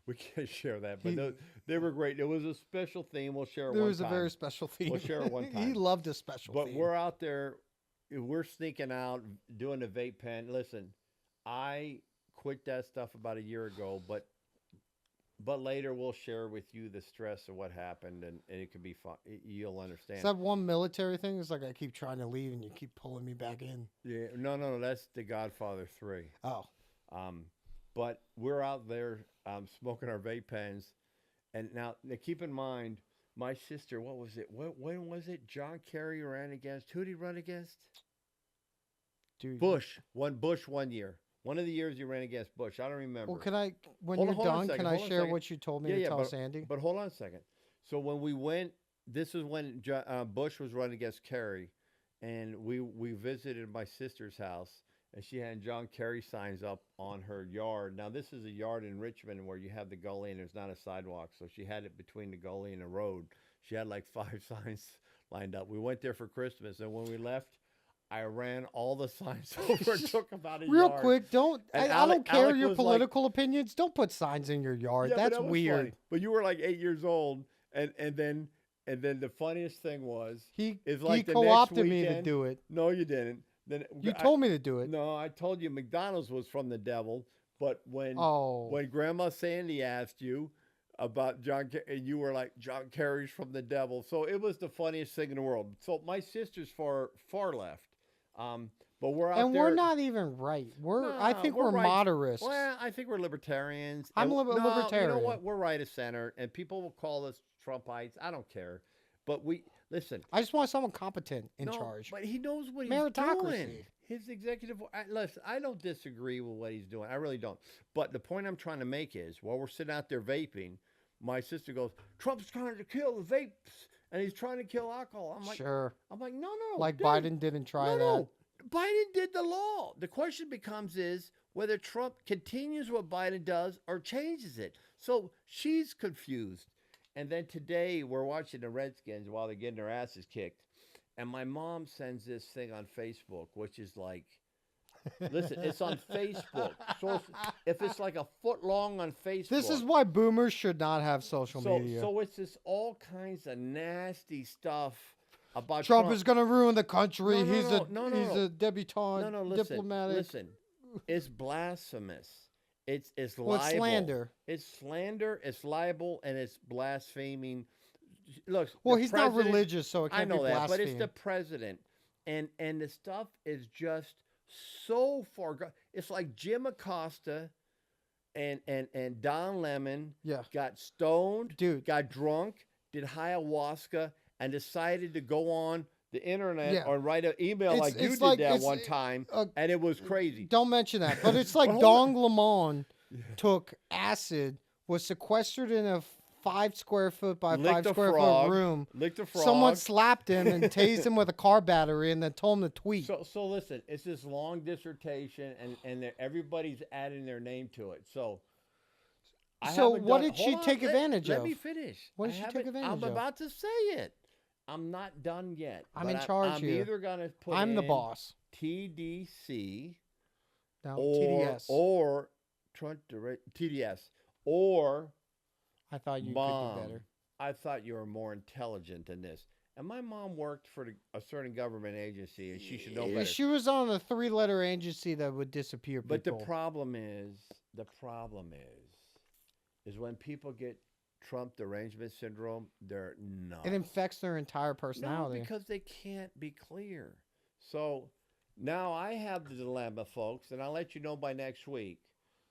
We can't share that, but they were great. It was a special theme. We'll share it one time. There was a very special theme. We'll share it one time. He loved a special theme. But we're out there. We're sneaking out, doing the vape pen. Listen, I quit that stuff about a year ago, but later we'll share with you the stress of what happened, and it could be fun. You'll understand. Is that one military thing? It's like I keep trying to leave, and you keep pulling me back in. Yeah, no. That's The Godfather 3. Oh. But we're out there smoking our vape pens. And now keep in mind, my sister, what was it? When was it? John Kerry ran against, who did he run against? Dude. Bush. Bush 1 year. One of the years you ran against Bush. I don't remember. Well, when you're done, can I share what you told me to tell Sandy? But hold on a second. So when we went, this is when Bush was running against Kerry, and we visited my sister's house. And she had John Kerry signs up on her yard. Now, this is a yard in Richmond where you have the gully and there's not a sidewalk. So she had it between the gully and the road. She had like 5 signs lined up. We went there for Christmas. And when we left, I ran all the signs over. It took about a yard. Real quick, I don't care your political opinions. Don't put signs in your yard. Yeah, that's weird. Funny. But you were like 8 years old. And then the funniest thing was, he co-opted me to do it. No, you didn't. Then you told me to do it. No, I told you McDonald's was from the devil. But when Grandma Sandy asked you about John Kerry, and you were like, John Kerry's from the devil. So it was the funniest thing in the world. So my sister's far left. But we're out there. And we're not even right. I think we're right. moderates. Well, I think we're libertarians. I'm libertarian. You know what? We're right of center. And people will call us Trumpites. I don't care. But listen. I just want someone competent in charge. But he knows what he's doing. His executive. Listen, I don't disagree with what he's doing. I really don't. But the point I'm trying to make is, while we're sitting out there vaping, my sister goes, Trump's trying to kill the vapes, and he's trying to kill alcohol. I'm like, sure. I'm like, no. Like dude, Biden didn't try that. No. Biden did the law. The question becomes is whether Trump continues what Biden does or changes it. So she's confused. And then today we're watching the Redskins while they're getting their asses kicked. And my mom sends this thing on Facebook, which is like, listen, it's on Facebook. So if it's like a foot long on Facebook. This is why boomers should not have social media. So it's this all kinds of nasty stuff about Trump is going to ruin the country. He's a debutante, diplomatic. Listen, it's blasphemous. It's libel. It's slander. It's slander. It's libel, and it's blaspheming. Look, well, he's not religious, so it can't be blasphemy. I know that, but it's the president, and the stuff is just so far gone. It's like Jim Acosta and Don Lemon got stoned, got drunk, did ayahuasca, and decided to go on the internet or write an email like you did that one time, and it was crazy. Don't mention that, but it's like Dong Lemon took acid, was sequestered in a 5 square foot by Licked 5 a square frog, foot room. Licked a frog. Someone slapped him and tased him with a car battery and then told him to tweet. So listen, it's this long dissertation, and everybody's adding their name to it. So What did she hold on, take advantage let of? me finish. What did she take advantage I'm of? about to say it. I'm not done yet. I'm but in charge I'm here. either gonna put I'm the in boss. TDC No, or TDS. TDS or I thought you Mom. could do better. I thought you were more intelligent than this. And my mom worked for a certain government agency, and she should know better. She was on a 3-letter agency that would disappear people. But the problem is when people get Trump derangement syndrome, they're nuts. It infects their entire personality. No, because they can't be clear. So now I have the dilemma, folks, and I'll let you know by next week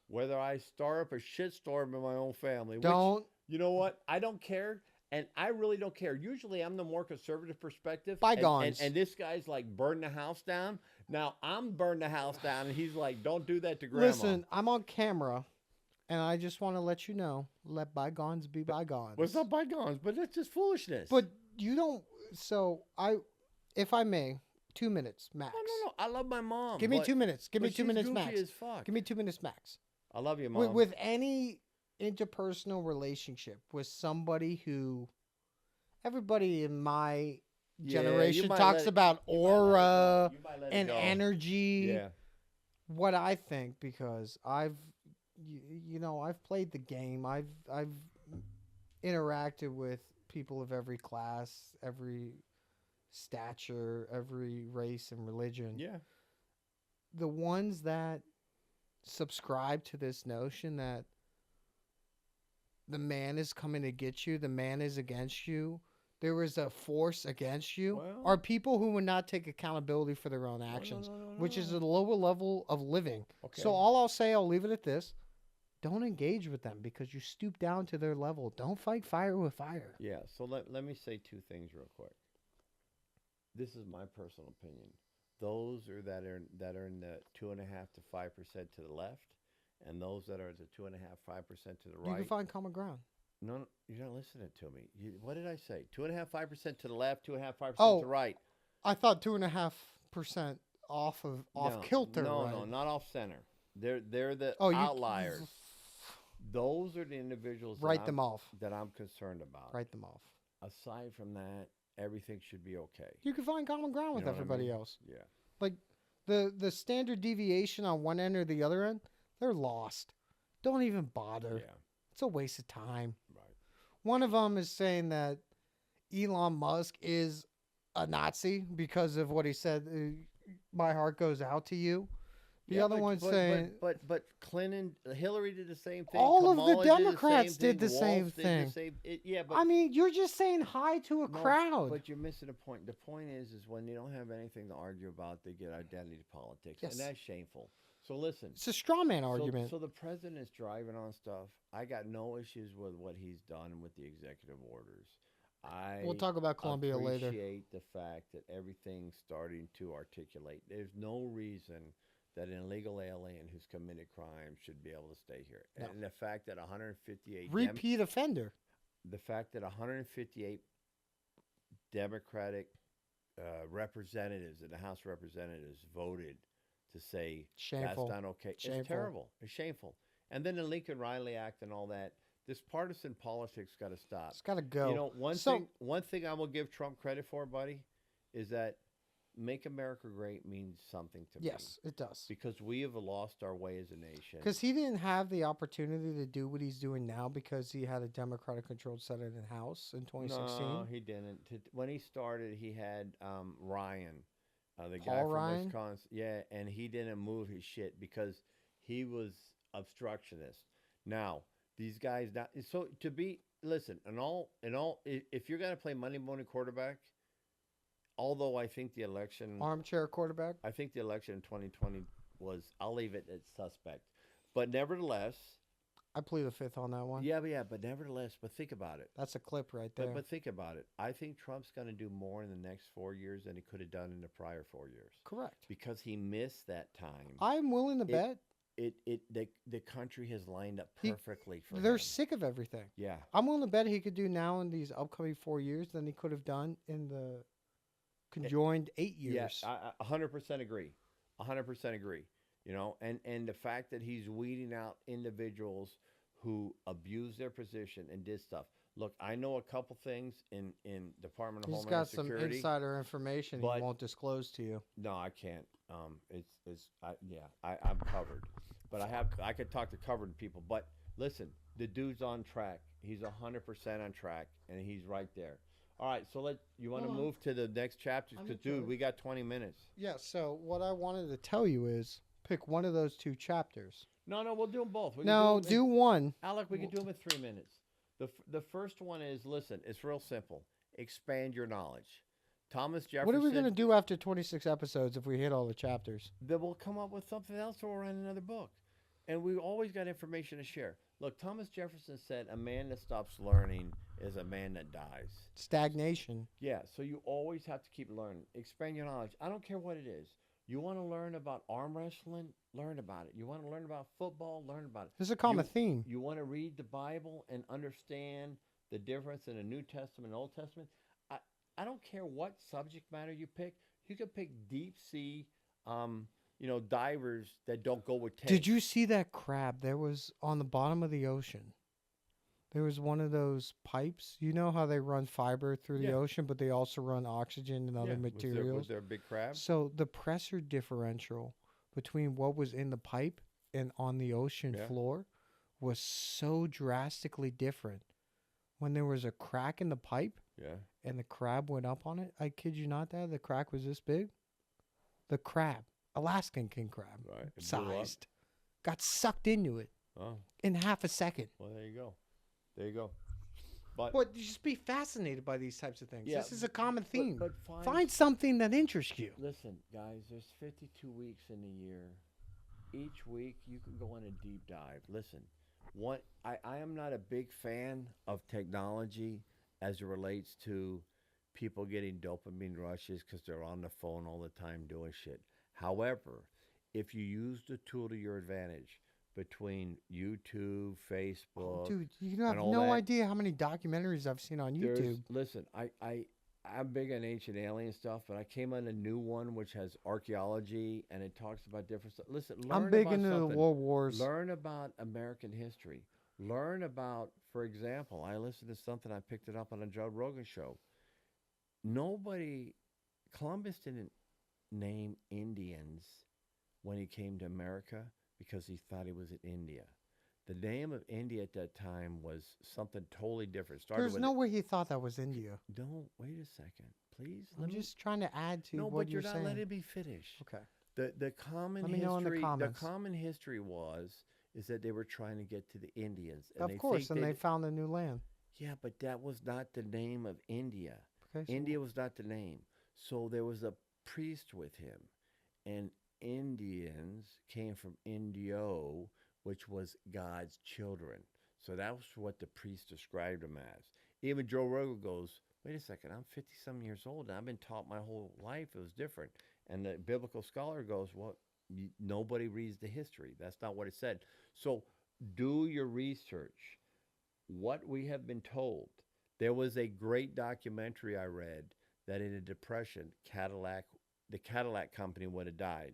whether I start up a shitstorm in my own family. Don't. Which, you know what? I don't care. And I really don't care. Usually I'm the more conservative perspective. Bygones. And this guy's like, burn the house down. Now I'm burn the house down, and he's like, don't do that to grandma. Listen, I'm on camera, and I just want to let you know, let bygones be bygones. Well, it's not bygones, but that's just foolishness. But you don't. So if I may, 2 minutes max. No. I love my mom. Give me 2 minutes. Give me 2 minutes goofy max. as fuck. Give me 2 minutes max. I love you, Mom. With any interpersonal relationship with somebody who everybody in my generation talks about aura and energy. Yeah. What I think, because I've played the game. I've interacted with people of every class, every stature, every race and religion. Yeah. The ones that subscribe to this notion that the man is coming to get you, the man is against you, there is a force against you, are people who would not take accountability for their own actions, which is a lower level of living. Okay. So all I'll say, I'll leave it at this. Don't engage with them because you stoop down to their level. Don't fight fire with fire. Yeah. So let me say two things real quick. This is my personal opinion. Those that are in the 2.5 to 5% to the left, and those that are at the 2.5, 5% to the right. You can find common ground. No, you're not listening to me. What did I say? 2.5, 5% to the left, 2.5, 5% to the right. I thought 2.5% off kilter. No, not off center. They're the outliers. Those are the individuals that I'm concerned about. Write them off. Aside from that, everything should be okay. You can find common ground with everybody else. Yeah. Like the standard deviation on one end or the other end, they're lost. Don't even bother. Yeah. It's a waste of time. Right. One of them is saying that Elon Musk is a Nazi because of what he said. My heart goes out to you. The other one's saying, but Clinton, Hillary did the same thing. All Kamala of the Democrats did the same thing. But I mean, you're just saying hi to a crowd. But you're missing the point. The point is when they don't have anything to argue about, they get identity politics, and that's shameful. So listen, it's a straw man argument. So the president is driving on stuff. I got no issues with what he's done with the executive orders. We'll talk about Colombia later. I appreciate the fact that everything's starting to articulate. There's no reason that an illegal alien who's committed crime should be able to stay here. No. And the fact that 158 repeat offender. The fact that 158 Democratic representatives in the House of Representatives voted to say shameful. That's not okay. Shameful. It's terrible. It's shameful. And then the Lincoln-Riley Act and all that. This partisan politics got to stop. It's got to go. You know, one thing I will give Trump credit for, buddy, is that Make America Great means something to me. Yes, it does. Because we have lost our way as a nation. Because he didn't have the opportunity to do what he's doing now because he had a Democratic-controlled Senate and House in 2016. No, he didn't. When he started, he had Ryan, the Paul guy from Ryan? Wisconsin. Yeah, and he didn't move his shit because he was obstructionist. Now, these guys... So, to be... Listen, if you're going to play Monday morning quarterback... Although I think the election... Armchair quarterback? I think the election in 2020 was... I'll leave it as suspect. But nevertheless... I plead the fifth on that one. Yeah, but nevertheless, but think about it. That's a clip right there. But think about it. I think Trump's going to do more in the next 4 years than he could have done in the prior 4 years. Correct. Because he missed that time. I'm willing to bet the country has lined up He- perfectly for They're him. sick of everything. Yeah. I'm willing to bet he could do now in these upcoming 4 years than he could have done in the conjoined 8 years. Yeah, I 100% agree. 100% agree. You know, and the fact that he's weeding out individuals who abuse their position and did stuff. Look, I know a couple things in Department of He's Homeland got some Security. insider information but- he won't disclose to you. No, I can't. I'm covered, but I could talk to covered people. But listen, the dude's on track. He's 100% on track, and he's right there. All right, so you want to Hold on. move to the next chapters? I'm Because in dude, charge. we got 20 minutes. Yeah, so what I wanted to tell you is pick one of those two chapters. No, we'll do them both. We can No, them do one. Alec, we can do them in 3 minutes. The first one is, listen, it's real simple. Expand your knowledge. Thomas Jefferson. What are we going to do after 26 episodes if we hit all the chapters? Then we'll come up with something else or we'll write another book. And we always got information to share. Look, Thomas Jefferson said a man that stops learning is a man that dies. Stagnation. Yeah, so you always have to keep learning. Expand your knowledge. I don't care what it is. You want to learn about arm wrestling? Learn about it. You want to learn about football? Learn about it. There's a common theme. You want to read the Bible and understand the difference in the New Testament and Old Testament? I don't care what subject matter you pick. You could pick deep sea, divers that don't go with tanks. Did you see that crab? There was on the bottom of the ocean. There was one of those pipes. You know how they run fiber through the ocean, but they also run oxygen and other materials. Was there a big crab? So the pressure differential between what was in the pipe and on the ocean floor was so drastically different. When there was a crack in the pipe and the crab went up on it, I kid you not, Dad, the crack was this big. The crab, Alaskan king crab, sized, got sucked into it in half a second. Well, there you go. But you just be fascinated by these types of things. Yeah, This is a common theme. But Find something that interests you. Listen, guys, there's 52 weeks in a year. Each week you can go on a deep dive. Listen, I am not a big fan of technology as it relates to people getting dopamine rushes because they're on the phone all the time doing shit. However, if you use the tool to your advantage between YouTube, Facebook, Dude, you have and all no that, idea how many documentaries I've seen on YouTube. Listen, I'm big on ancient alien stuff, but I came on a new one which has archaeology and it talks about different stuff. Listen, learn I'm big about into the something. World Wars. Learn about American history. Learn about, for example, I listened to something, I picked it up on a Joe Rogan show. Columbus didn't name Indians when he came to America because he thought he was in India. The name of India at that time was something totally different. There's no way he thought that was India. Don't wait a second, please. I'm just trying to add to no, what but you're you're not saying. letting me finish. Okay. The common Let me know in the history. comments. Common history is that they were trying to get to the Indians. And Of course, and they found a new land. Yeah, but that was not the name of India. Okay, so India was not the name. So there was a priest with him, and Indians came from Indio, which was God's children. So that was what the priest described them as. Even Joe Rogan goes, wait a second, I'm 50-some years old, and I've been taught my whole life it was different. And the biblical scholar goes, well, nobody reads the history. That's not what it said. So do your research. What we have been told. There was a great documentary I read that in a depression, the Cadillac company would have died,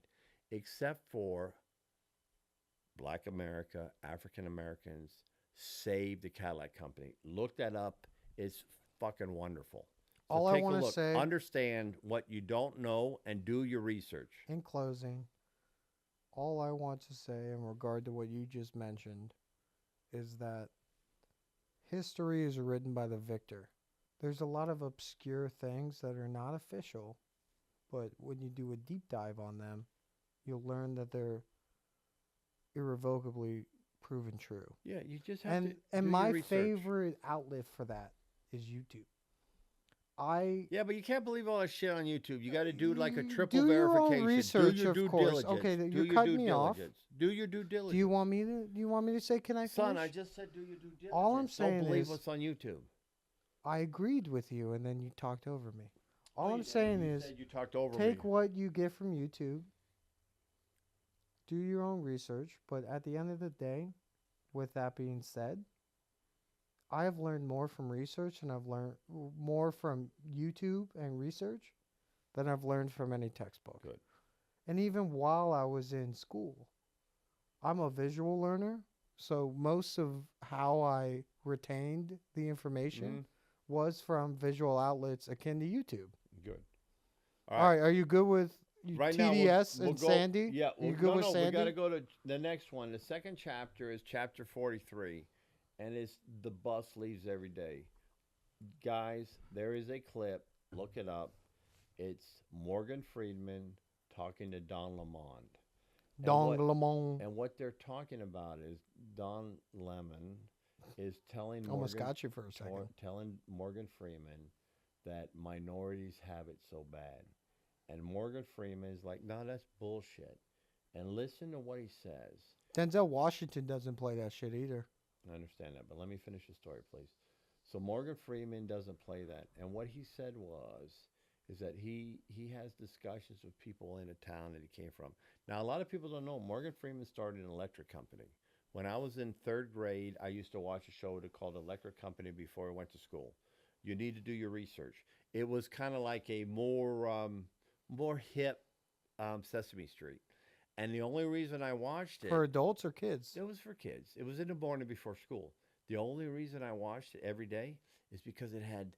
except for Black America, African Americans saved the Cadillac company. Look that up. It's fucking wonderful. So all I take a want to look. say, Understand what you don't know and do your research. in closing, all I want to say in regard to what you just mentioned is that history is written by the victor. There's a lot of obscure things that are not official, but when you do a deep dive on them, you'll learn that they're irrevocably proven true. Yeah, you just have to And do my your research. favorite outlet for that is YouTube. Yeah, but you can't believe all that shit on YouTube. You got to do like a triple do your own verification. research, do your of due course. diligence. Okay, do you're your cutting due me off. diligence. Do your due diligence. Do you want me to say can I finish? Son, I just said do your due diligence. All I'm saying Don't believe is- what's on YouTube. I agreed with you, and then you talked over me. All No, I'm you- saying you is said you talked over take me. what you get from YouTube Do your own research, but at the end of the day, with that being said, I have learned more from research and I've learned more from YouTube and research than I've learned from any textbook. Good. And even while I was in school, I'm a visual learner, so most of how I retained the information was from visual outlets akin to YouTube. Good. All right, are you good with right TDS now, we'll and go, Sandy? Yeah, you good with Sandy? We got to go to the next one. The second chapter is chapter 43, and it's the bus leaves every day. Guys, there is a clip. Look it up. It's Morgan Freeman talking to Don Lemon. And what they're talking about is Don Lemon is telling almost got you for a second. Telling Morgan Freeman that minorities have it so bad. And Morgan Freeman is like, no, that's bullshit. And listen to what he says. Denzel Washington doesn't play that shit either. I understand that, but let me finish the story, please. So Morgan Freeman doesn't play that. And what he said is that he has discussions with people in a town that he came from. Now, a lot of people don't know, Morgan Freeman started an electric company. When I was in third grade, I used to watch a show called Electric Company before I went to school. You need to do your research. It was kind of like a more hip Sesame Street. And the only reason I watched it... For adults or kids? It was for kids. It was in the morning before school. The only reason I watched it every day is because it had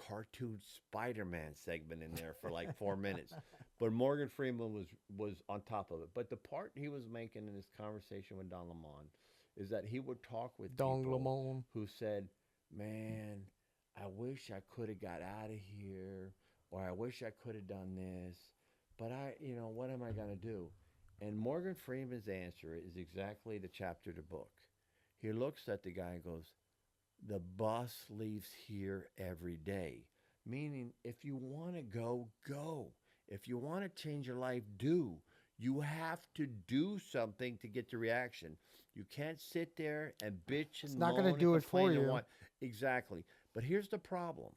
cartoon Spider-Man segment in there for like 4 minutes. But Morgan Freeman was on top of it. But the part he was making in this conversation with Don Lemon is that he would talk with people who said, man, I wish I could have got out of here, or I wish I could have done this, but what am I going to do? And Morgan Freeman's answer is exactly the chapter of the book. He looks at the guy and goes, the bus leaves here every day. Meaning, if you want to go, go. If you want to change your life, do. You have to do something to get the reaction. You can't sit there and bitch and moan. It's not going to do it for you. Exactly. But here's the problem.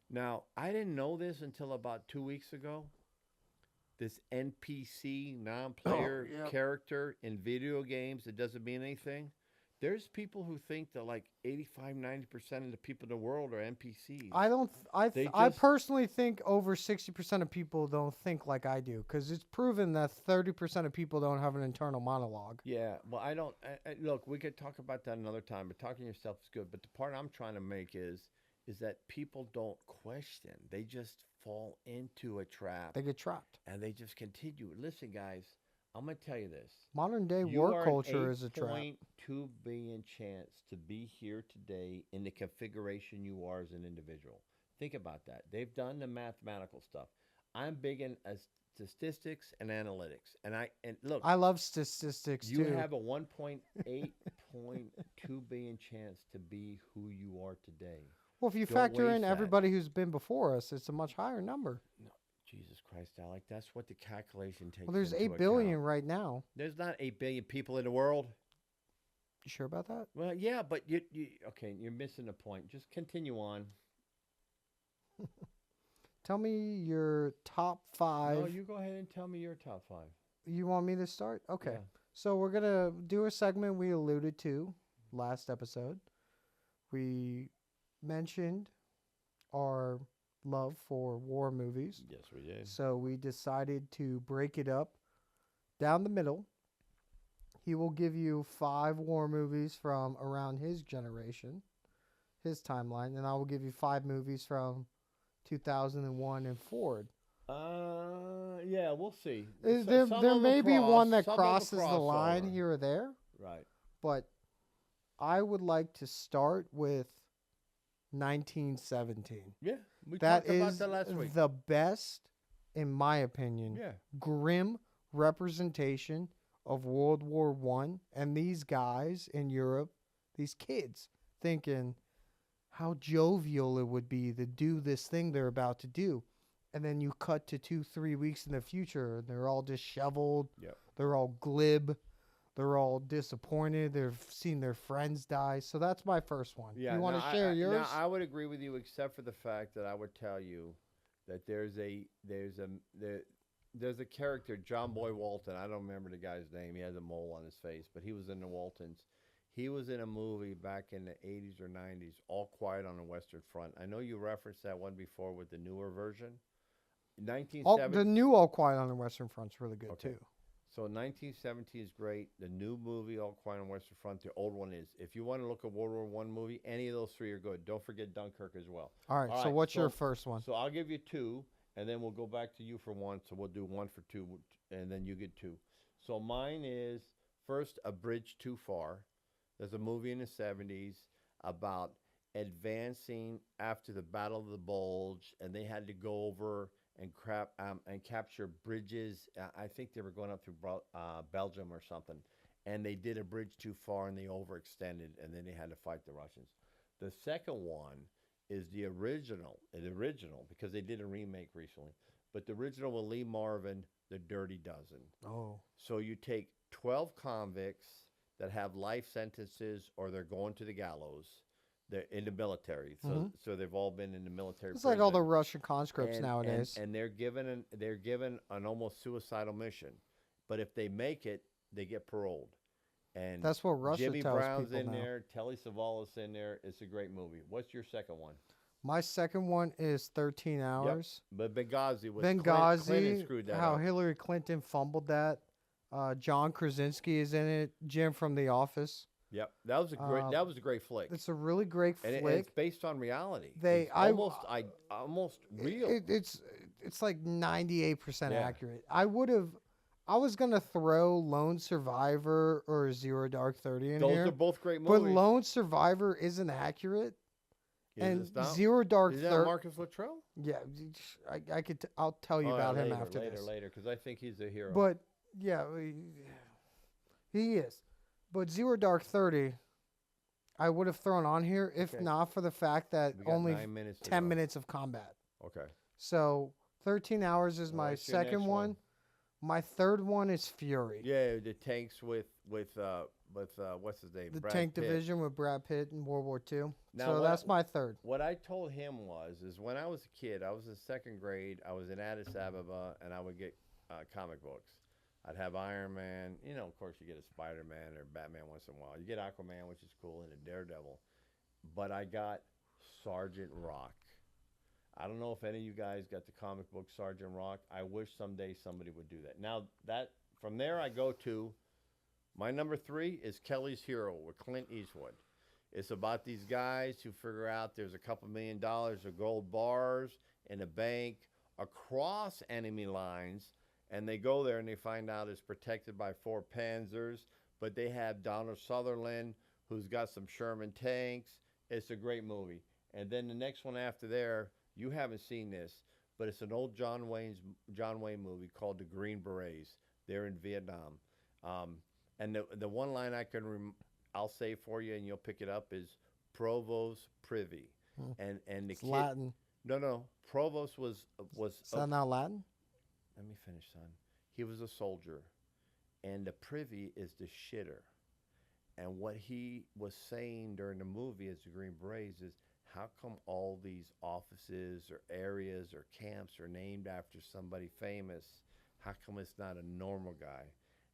Now, I didn't know this until about 2 weeks ago. This NPC, non-player character in video games that doesn't mean anything. There's people who think that like 85, 90% of the people in the world are NPCs. I personally think over 60% of people don't think like I do, because it's proven that 30% of people don't have an internal monologue. Yeah, well, I don't. Look, we could talk about that another time, but talking to yourself is good. But the part I'm trying to make is that people don't question. They just fall into a trap. They get trapped. And they just continue. Listen, guys, I'm going to tell you this. Modern day work culture is a trap. 8.2 billion chance to be here today in the configuration you are as an individual. Think about that. They've done the mathematical stuff. I'm big in statistics and analytics. And look, I love statistics too. You have a 1.8.2 billion chance to be who you are today. Well, if you factor in everybody who's been before us, it's a much higher number. No, Jesus Christ, Alec, that's what the calculation takes. Well, there's 8 billion right now. There's not 8 billion people in the world. You sure about that? Well, yeah, but you're missing the point. Just continue on. Tell me your top 5. No, you go ahead and tell me your top 5. You want me to start? Okay. Yeah. So we're going to do a segment we alluded to last episode. We mentioned our love for war movies. Yes, we did. So we decided to break it up down the middle. He will give you 5 war movies from around his generation, his timeline, and I will give you 5 movies from 2001 and forward. Yeah, we'll see. There may be one that crosses the line here or there. Right. But I would like to start with 1917. Yeah, we talked about that last week. That is the best, in my opinion, grim representation of World War I. And these guys in Europe, these kids, thinking how jovial it would be to do this thing they're about to do. And then you cut to 2-3 weeks in the future, and they're all disheveled. Yep. They're all glib. They're all disappointed. They've seen their friends die. So that's my first one. Yeah, you want to share yours? No, I would agree with you, except for the fact that I would tell you that there's a character, John Boy Walton. I don't remember the guy's name. He has a mole on his face, but he was in the Waltons. He was in a movie back in the 80s or 90s, All Quiet on the Western Front. I know you referenced that one before with the newer version. The 1970. new All Quiet on the Western Front's really good Okay. too. So 1970 is great. The new movie, All Quiet on the Western Front. The old one is. If you want to look at World War One movie, any of those three are good. Don't forget Dunkirk as well. All right. So what's your first one? So I'll give you two, and then we'll go back to you for one. So we'll do one for two, and then you get two. So mine is first A Bridge Too Far. There's a movie in the 70s about advancing after the Battle of the Bulge, and they had to go over and capture bridges. I think they were going up through Belgium or something, and they did a bridge too far, and they overextended, and then they had to fight the Russians. The second one is the original, because they did a remake recently, but the original with Lee Marvin, The Dirty Dozen. Oh. So you take 12 convicts that have life sentences or they're going to the gallows. They're in the military, so they've all been in the military. It's like all the Russian conscripts nowadays. And they're given an almost suicidal mission, but if they make it, they get paroled. And that's what Russia Jimmy tells Brown's people in now. there, Telly Savalas in there. It's a great movie. What's your second one? My second one is 13 Hours. Yep. But Benghazi was Benghazi, Clinton screwed that how up. Hillary Clinton fumbled that. John Krasinski is in it. Jim from The Office. Yep, that was a great flick. It's a really great flick. And it's based on reality. It's almost real. It's like 98% accurate. I was gonna throw Lone Survivor or Zero Dark 30 in here. Those are both great movies. But Lone Survivor isn't accurate. Zero Dark 30. Is that Marcus Luttrell? Yeah, I'll tell you about him after this. Later, because I think he's a hero. But yeah, he is. But Zero Dark 30, I would have thrown on here if not for the fact that only 10 minutes of combat. Okay. So 13 Hours is my second one. My third one is Fury. Yeah, the tanks with what's his name? The Brad Tank Pitt. Division with Brad Pitt in World War II. Now, so that's my third. What I told him is when I was a kid, I was in second grade, I was in Addis Ababa, and I would get comic books. I'd have Iron Man. Of course, you get a Spider-Man or Batman once in a while. You get Aquaman, which is cool, and a Daredevil. But I got Sergeant Rock. I don't know if any of you guys got the comic book Sergeant Rock. I wish someday somebody would do that. Now, from there I go to my number 3 is Kelly's Hero with Clint Eastwood. It's about these guys who figure out there's a couple $1 million of gold bars in a bank across enemy lines. And they go there and they find out it's protected by 4 Panzers, but they have Donald Sutherland, who's got some Sherman tanks. It's a great movie. And then the next one after there, you haven't seen this, but it's an old John Wayne movie called The Green Berets. They're in Vietnam. And the one line I'll say for you, and you'll pick it up, is Provost Privy. And the it's kid, Latin. No. Provost was. Is that not Latin? Let me finish, son. He was a soldier, and the privy is the shitter. And what he was saying during the movie as the Green Berets is, how come all these offices or areas or camps are named after somebody famous? How come it's not a normal guy?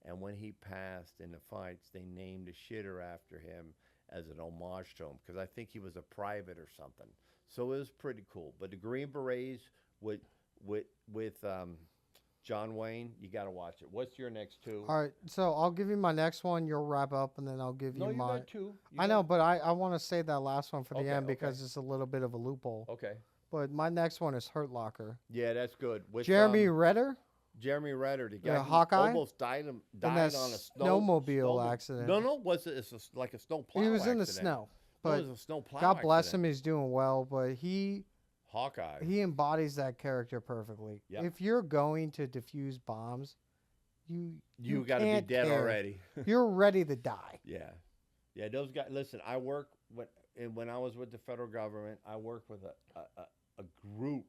And when he passed in the fights, they named a shitter after him as an homage to him, because I think he was a private or something. So it was pretty cool. But the Green Berets with John Wayne, you got to watch it. What's your next two? All right, so I'll give you my next one. You'll wrap up, and then I'll give you No, you my. got two. I know, but I want to save that last one for the end because it's a little bit of a loophole. Okay. But my next one is Hurt Locker. Yeah, that's good. With Jeremy Renner. Jeremy Renner, the guy who Hawkeye? almost died on a snowmobile accident. No, it's like a snow plow. He was accident. in the snow, but it was a snow plow God bless accident. him, he's doing well. But Hawkeye. he embodies that character perfectly. Yep. If you're going to defuse bombs, you got to be can't dead care. already. You're ready to die. Yeah. Those guys. Listen, I work when I was with the federal government. I worked with a group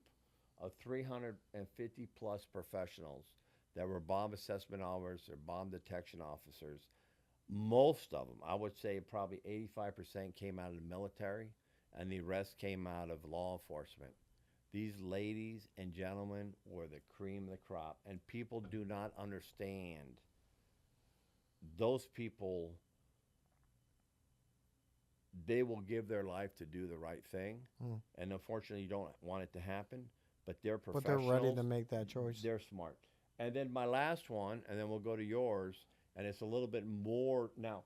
of 350 plus professionals that were bomb assessment officers or bomb detection officers. Most of them, I would say probably 85% came out of the military, and the rest came out of law enforcement. These ladies and gentlemen were the cream of the crop, and people do not understand. Those people, they will give their life to do the right thing, and unfortunately, you don't want it to happen. But they're But professionals. they're ready to make that choice. They're smart. And then my last one, and then we'll go to yours, and it's a little bit more. Now,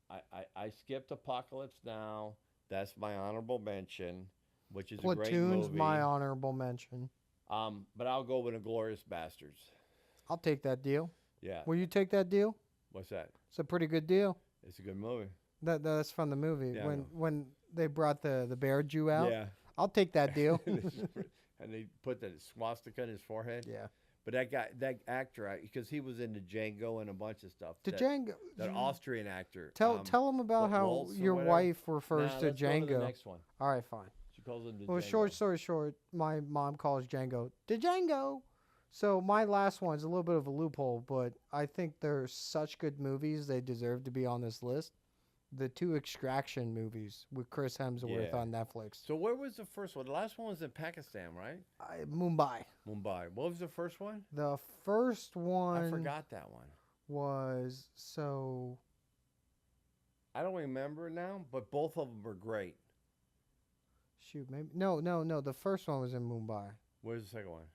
I skipped Apocalypse Now. That's my honorable mention, which is a great Platoon's movie. my honorable mention. But I'll go with Inglourious Bastards. I'll take that deal. Yeah. Will you take that deal? What's that? It's a pretty good deal. It's a good movie. That's from the movie. Yeah, when they brought the bear Jew out. Yeah. I'll take that deal. And they put the swastika in his forehead. Yeah. But that actor, because he was into Django and a bunch of stuff. Django. That Austrian actor. Tell him about how Waltz or your whatever? wife refers to Let's go Django. to the next one. All right, fine. She calls him the Well, Django. short story short, my mom calls Django Django. So my last one's a little bit of a loophole, but I think they're such good movies they deserve to be on this list. The 2 Extraction movies with Chris Hemsworth on Netflix. So where was the first one? The last one was in Pakistan, right? Mumbai. Mumbai. What was the first one? The first one I forgot that one. was so. I don't remember now, but both of them were great. Shoot, maybe no. The first one was in Mumbai. Where's the second one?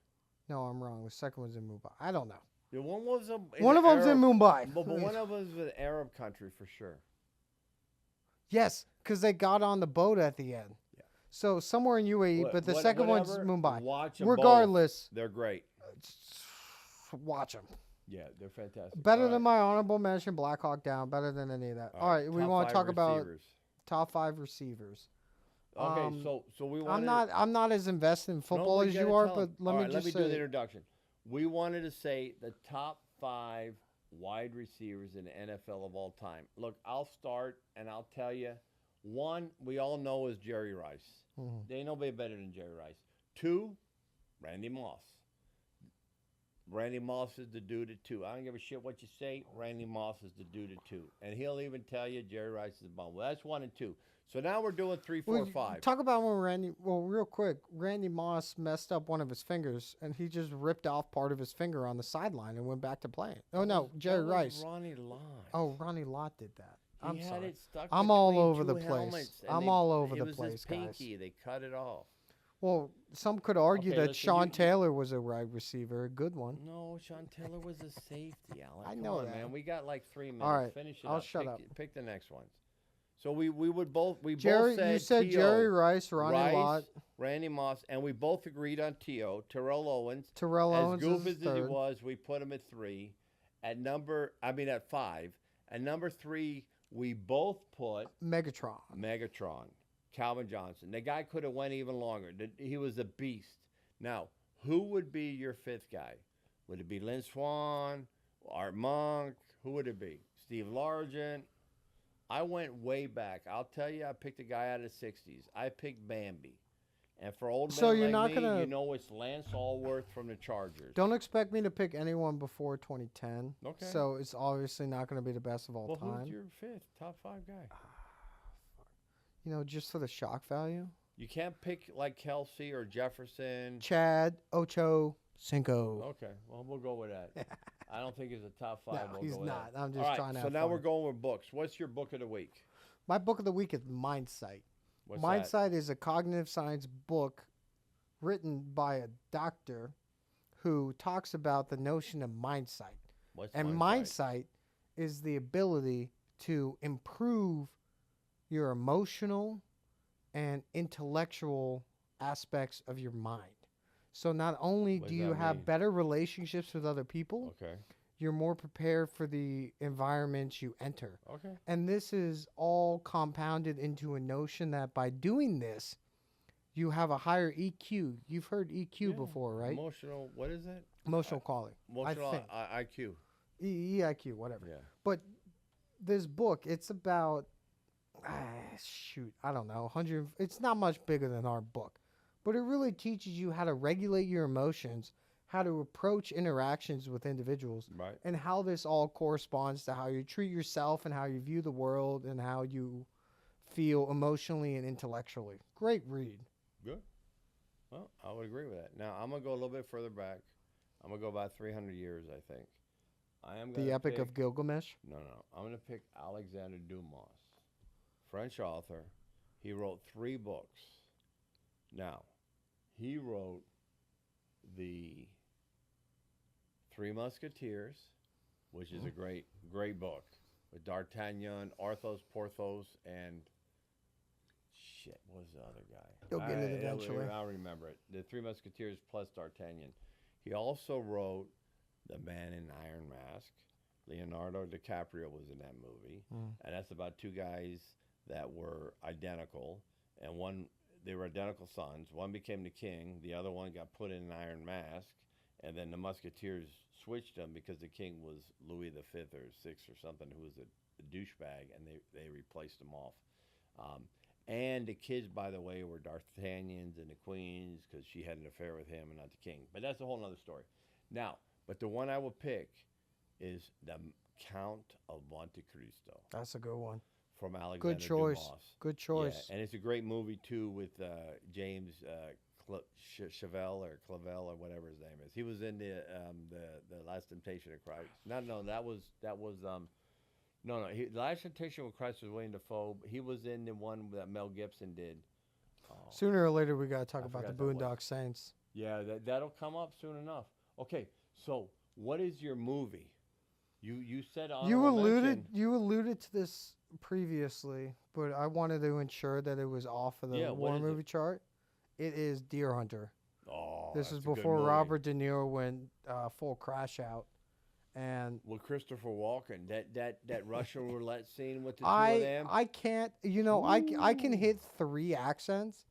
No, I'm wrong. The second one's in Mumbai. I don't know. Yeah, one was one of them's in Mumbai. But one of them was an Arab country for sure. Yes, because they got on the boat at the end. Yeah. So somewhere in UAE, but the second one's Mumbai. Watch them Regardless, both. They're great. Watch them. Yeah, they're fantastic. Better than my honorable mention, Black Hawk Down. Better than any of that. All right, we want to talk about top 5 receivers. Okay, so we want. I'm not as invested in football as you are, but let me do the introduction. We wanted to say the top 5 wide receivers in the NFL of all time. Look, I'll start and I'll tell you. One, we all know is Jerry Rice. There ain't nobody better than Jerry Rice. 2, Randy Moss. Randy Moss is the dude at 2. I don't give a shit what you say. Randy Moss is the dude at 2. And he'll even tell you Jerry Rice is the bomb. Well, that's 1 and 2. So now we're doing 3, 4, 5. Talk about when real quick, Randy Moss messed up one of his fingers, and he just ripped off part of his finger on the sideline and went back to playing. Oh, no, Jerry Rice. Ronnie Lott. Oh, Ronnie Lott did that. I'm sorry. Had it stuck I'm all between over the 2 place. helmets, and I'm all over the it was place, his pinky. guys. They cut it off. Well, some could argue Okay, that listen, Sean Taylor was a wide receiver, a good one. No, Sean Taylor was a safety, Alan. I Come know on, that. man. We got like 3 minutes. All right, Finish it I'll up. shut up. Pick the next ones. So we would both both said you said T.O., Jerry Rice, Ronnie Lott, Randy Moss, and we both agreed on T.O. Terrell Owens. Terrell Owens as goofy is as he third. was, we put him at 3. At 5. At number 3, we both put Megatron. Calvin Johnson. The guy could have went even longer. He was a beast. Now, who would be your 5th guy? Would it be Lynn Swann, Art Monk? Who would it be? Steve Largent? I went way back. I'll tell you, I picked a guy out of the 60s. I picked Bambi. And for old men you're like not me, gonna... you know it's Lance Allworth from the Chargers. Don't expect me to pick anyone before 2010. Okay. So it's obviously not going to be the best of all time. Who's your 5th, top 5 guy? Just for the shock value. You can't pick like Kelsey or Jefferson. Chad, Ocho, Cinco. Okay, well, we'll go with that. I don't think he's a top 5. No, we'll he's go with not. that. I'm just All right, trying to so have now fun. we're going with books. What's your book of the week? My book of the week is Mindsight. What's Mindsight is a cognitive science book written by a doctor who talks about the notion of mindsight. What's mindsight is the ability to improve your emotional and intellectual aspects of your mind. So not only do you have better relationships with other people, you're more prepared for the environments you enter. Okay. And this is all compounded into a notion that by doing this, you have a higher EQ. You've heard EQ before, right? Emotional, what is it? Emotional quality. Emotional I think. IQ. EIQ, whatever. Yeah. But this book, it's about, I don't know, 100. It's not much bigger than our book. But it really teaches you how to regulate your emotions, how to approach interactions with individuals, right, and how this all corresponds to how you treat yourself and how you view the world and how you feel emotionally and intellectually. Great read. Good. Well, I would agree with that. Now, I'm going to go a little bit further back. I'm going to go about 300 years, I think. I am going The to Epic pick, of Gilgamesh. no. I'm going to pick Alexander Dumas, French author. He wrote 3 books. Now, he wrote the Three Musketeers, which is a great book with D'Artagnan, Arthos, Porthos, and shit, what was the other guy? You'll get it eventually. I'll remember it. The Three Musketeers plus D'Artagnan. He also wrote The Man in Iron Mask. Leonardo DiCaprio was in that movie, and that's about 2 guys that were identical, and they were identical sons. One became the king, the other one got put in an iron mask, and then the Musketeers switched them because the king was Louis V or VI or something, who was a douchebag, and they replaced him off. And the kids, by the way, were D'Artagnans and the queens because she had an affair with him and not the king. But that's a whole other story. Now, but the one I will pick is the Count of Monte Cristo. That's a good one. From Alexander Good choice. Dumas. Good choice. Yeah, and it's a great movie too with James Chevelle or whatever his name is. He was in the Last Temptation of Christ. No, that was no. The Last Temptation of Christ was William Dafoe. He was in the one that Mel Gibson did. Sooner or later, we got to talk about the Boondock Saints. Yeah, that'll come up soon enough. Okay, so what is your movie? You said you alluded to this previously, but I wanted to ensure that it was off of the war movie chart. It is Deer Hunter. Oh, this is before Robert De Niro went full crash out, and with Christopher Walken, that Russian roulette scene with the two of them. I can't. I can hit 3 accents.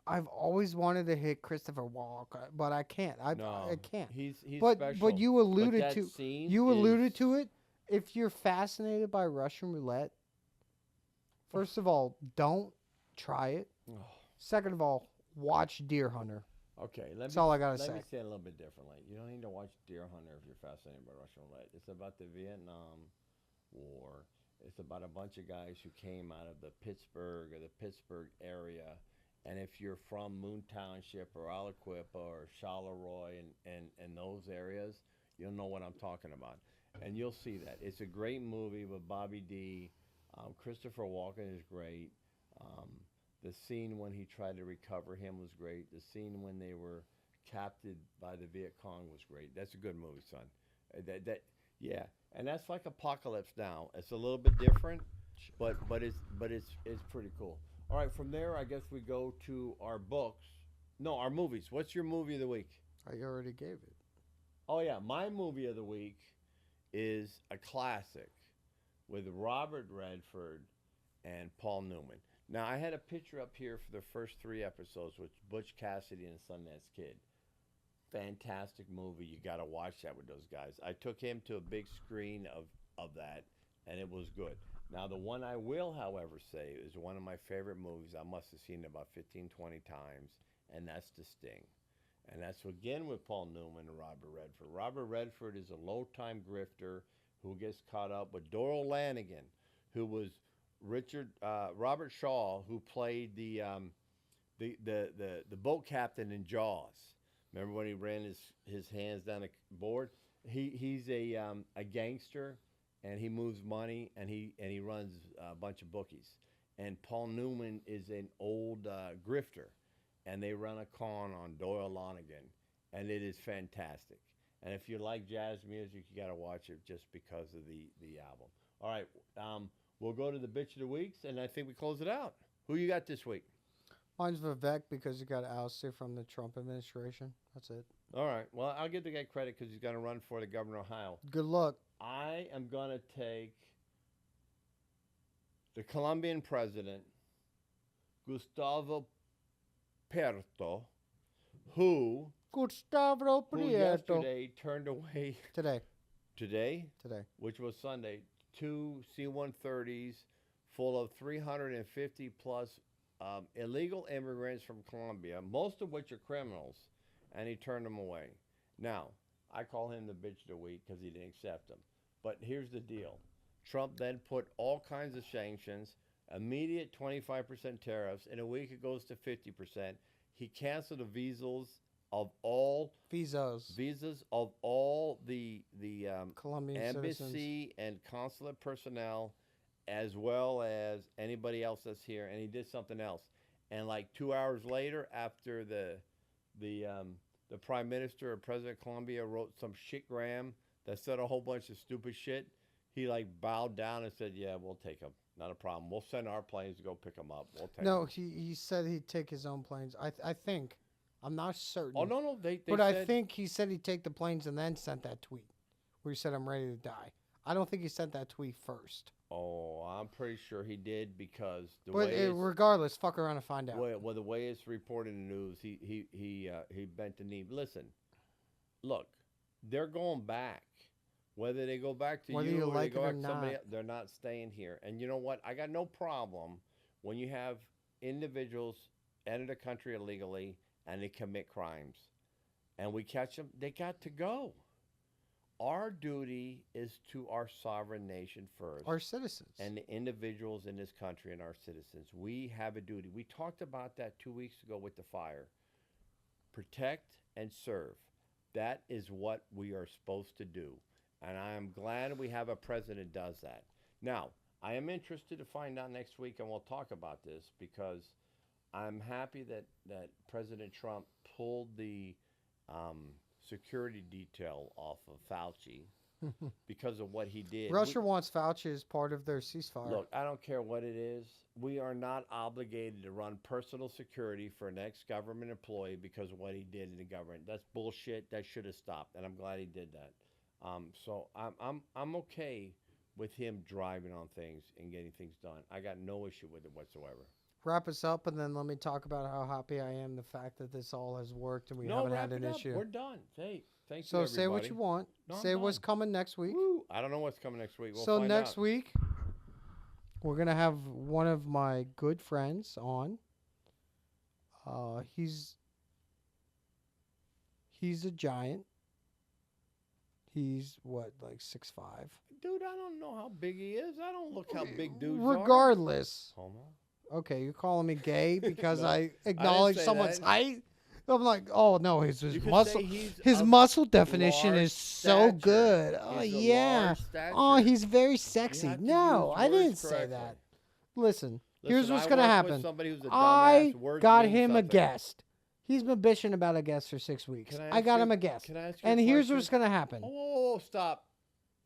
I've always wanted to hit Christopher Walken, but I can't. I can't. He's special. But you alluded alluded to it. If you're fascinated by Russian roulette, first of all, don't try it. Second of all, watch Deer Hunter. Okay, that's all I gotta say. Let me say it a little bit differently. You don't need to watch Deer Hunter if you're fascinated by Russian roulette. It's about the Vietnam War. It's about a bunch of guys who came out of the Pittsburgh area. And if you're from Moon Township or Aliquippa or Charleroi and those areas, you'll know what I'm talking about. And you'll see that. It's a great movie with Bobby D. Christopher Walken is great. The scene when he tried to recover him was great. The scene when they were captured by the Viet Cong was great. That's a good movie, son. Yeah. And that's like Apocalypse Now. It's a little bit different, but it's pretty cool. All right, from there, I guess we go to our books. No, our movies. What's your movie of the week? I already gave it. Oh, yeah. My movie of the week is a classic with Robert Redford and Paul Newman. Now, I had a picture up here for the first 3 episodes with Butch Cassidy and Sundance Kid. Fantastic movie. You got to watch that with those guys. I took him to a big screen of that, and it was good. Now, the one I will, however, say is one of my favorite movies. I must have seen it about 15, 20 times, and that's The Sting. And that's, again, with Paul Newman and Robert Redford. Robert Redford is a low-time grifter who gets caught up with Doral Lanigan, who was Robert Shaw, who played the boat captain in Jaws. Remember when he ran his hands down the board? He's a gangster. And he moves money, and he runs a bunch of bookies. And Paul Newman is an old grifter, and they run a con on Doyle Lanigan, and it is fantastic. And if you like jazz music, you got to watch it just because of the album. All right, we'll go to the bitch of the weeks, and I think we close it out. Who you got this week? Mine's Vivek because he got ousted from the Trump administration. That's it. All right. Well, I'll give the guy credit because he's going to run for the governor of Ohio. Good luck. I am going to take the Colombian president, Gustavo Petro, who yesterday turned away. Today? Which was Sunday, 2 C-130s full of 350 plus illegal immigrants from Colombia, most of which are criminals, and he turned them away. Now, I call him the bitch of the week because he didn't accept them. But here's the deal. Trump then put all kinds of sanctions, immediate 25% tariffs. In a week, it goes to 50%. He canceled the of all visas of all the Colombian embassy citizens. and consulate personnel, as well as anybody else that's here. And he did something else. And like 2 hours later, after the prime minister or president of Colombia wrote some shitgram that said a whole bunch of stupid shit, he like bowed down and said, "Yeah, we'll take them. Not a problem. We'll send our planes to go pick them up. We'll take No, them." he said he'd take his own planes. I think. I'm not certain. Oh no, they but said, I think he said he'd take the planes and then sent that tweet where he said, "I'm ready to die." I don't think he sent that tweet first. Oh, I'm pretty sure he did, because the But way regardless, fuck around and find out. well, the way it's reported in the news, he bent the knee. Listen, look, they're going back. Whether they go back to Whether you you or like they go it or back to somebody not. else, they're not staying here. And you know what? I got no problem when you have individuals enter the country illegally and they commit crimes, and we catch them. They got to go. Our duty is to our sovereign nation first, Our citizens. and the individuals in this country and our citizens. We have a duty. We talked about that 2 weeks ago with the fire. Protect and serve. That is what we are supposed to do. And I am glad we have a president that does that. Now, I am interested to find out next week, and we'll talk about this, because I'm happy that President Trump pulled the security detail off of Fauci because of what he did. Russia wants Fauci as part of their ceasefire. Look, I don't care what it is. We are not obligated to run personal security for an ex-government employee because of what he did in the government. That's bullshit. That should have stopped, and I'm glad he did that. So I'm okay with him driving on things and getting things done. I got no issue with it whatsoever. Wrap us up, and then let me talk about how happy I am the fact that this all has worked and we haven't had an issue. We're done. Hey, thank you, So everybody. say what you want. No, I'm say what's done. coming next week. Woo. I don't know what's coming next week. We'll So find next out. week, we're going to have one of my good friends on. He's a giant. He's what, like 6'5"? Dude, I don't know how big he is. I don't look how big dudes are. Regardless. Homo. Okay, you're calling me gay because No, I acknowledge say someone's that. height? I'm like, oh no, his You could muscle, say he's his of muscle definition large is so stature. good. Oh He's a yeah. large stature. Oh, he's very You sexy. have to No, use I didn't words say correctly. that. Listen, Listen, here's what's I gonna work with happen. somebody who's a I dumbass. Words got mean him a something. guest. He's been bitching about a guest for 6 weeks. Can I I ask got you- him a guest. Can I ask you And a here's question? what's gonna happen. Oh, stop.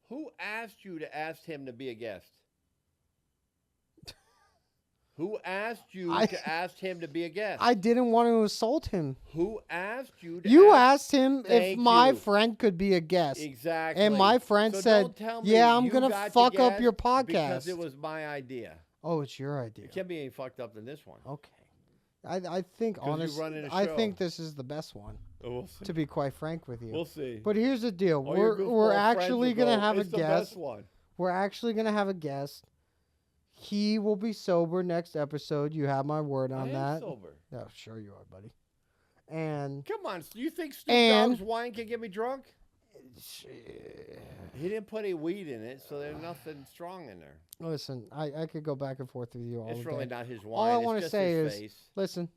Who asked you to ask him to be a guest? Who asked you to ask him to be a guest? I didn't want to assault him. Who asked you to You ask? asked him if Thank my you. friend could be a guest. Exactly. And my friend So said, don't tell me "Yeah, I'm you gonna got the fuck up guest your because podcast." it was my idea. Oh, it's your idea. It can't be any fucked up than this one. Okay. I think 'Cause you're honestly, running a I show. think this is the best one. We'll see. To be quite frank with you. We'll see. But here's the deal: All your we're goofball actually friends will gonna go, have a "It's the guest. best one." We're actually gonna have a guest. He will be sober next episode. You have my word on I that. am sober. Oh, sure you are, buddy. And Come on, do you think Snoop And- Dogg's wine can get me drunk? He didn't put any weed in it, so there's nothing strong in there. listen, I could go back and forth with you all It's day. really not his wine. All I want to say his is, face. listen.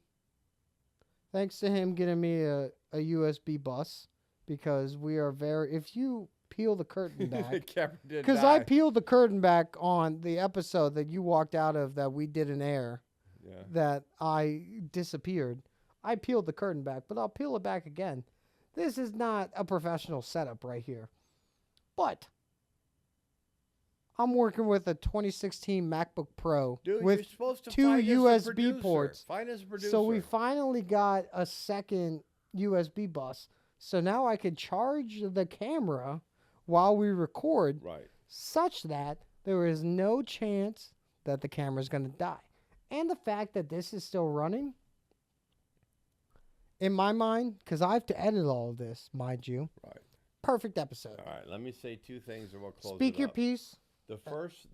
Thanks to him getting me a USB bus, because we are very. If you peel the curtain back, Cameron did because I die. peeled the curtain back on the episode that you walked out of that we didn't air, Yeah. that I disappeared. I peeled the curtain back, but I'll peel it back again. This is not a professional setup right here. But I'm working with a 2016 MacBook Pro Dude, you're with supposed to 2 find us a USB producer. ports. Find us a producer. So we finally got a second USB bus. So now I can charge the camera while we record, right. such that there is no chance that the camera's going to die. And the fact that this is still running, in my mind, because I have to edit all of this, mind you. Right. Perfect episode. All right. Let me say 2 things, and we'll close Speak it your up. piece. The first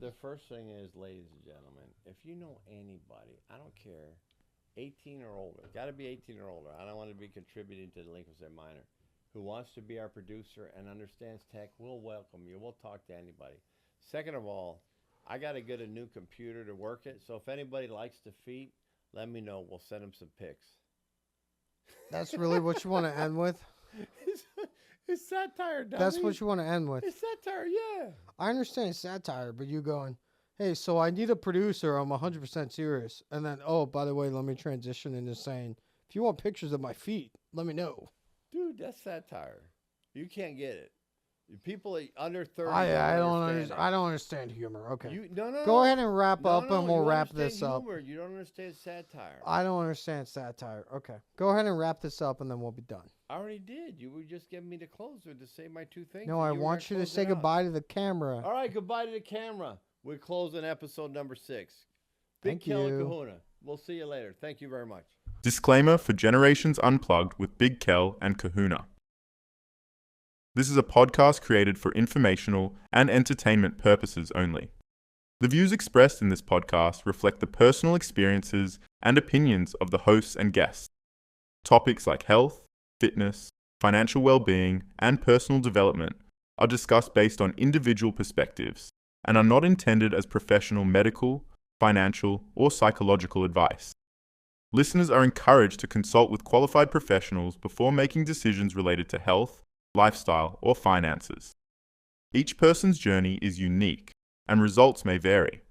thing is, ladies and gentlemen, if you know anybody, I don't care, 18 or older, got to be 18 or older. I don't want to be contributing to delinquency minor, who wants to be our producer and understands tech, we'll welcome you. We'll talk to anybody. Second of all, I got to get a new computer to work it. So if anybody likes the feet, let me know. We'll send them some pics. That's really what you want to end with? It's satire, dummy. That's what you want to end with? It's satire, yeah. I understand satire, but you going, hey, so I need a producer. I'm 100% serious. And then, oh, by the way, let me transition into saying, if you want pictures of my feet, let me know. Dude, that's satire. You can't get it. People under 30. I don't understand humor. Okay. No. Go ahead and wrap up, and we'll wrap this up. You don't understand satire. I don't understand satire. Okay. Go ahead and wrap this up, and then we'll be done. I already did. You were just giving me the closer to say my two things. No, I want you to say goodbye to the camera. All right, goodbye to the camera. We're closing episode number 6. Big Thank Kel and you. Kahuna. We'll see you later. Thank you very much. Disclaimer for Generations Unplugged with Big Kel and Kahuna. This is a podcast created for informational and entertainment purposes only. The views expressed in this podcast reflect the personal experiences and opinions of the hosts and guests. Topics like health, fitness, financial well-being, and personal development are discussed based on individual perspectives and are not intended as professional medical, financial, or psychological advice. Listeners are encouraged to consult with qualified professionals before making decisions related to health, lifestyle, or finances. Each person's journey is unique, and results may vary.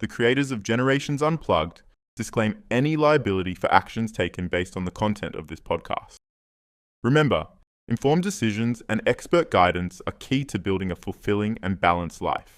The creators of Generations Unplugged disclaim any liability for actions taken based on the content of this podcast. Remember, informed decisions and expert guidance are key to building a fulfilling and balanced life.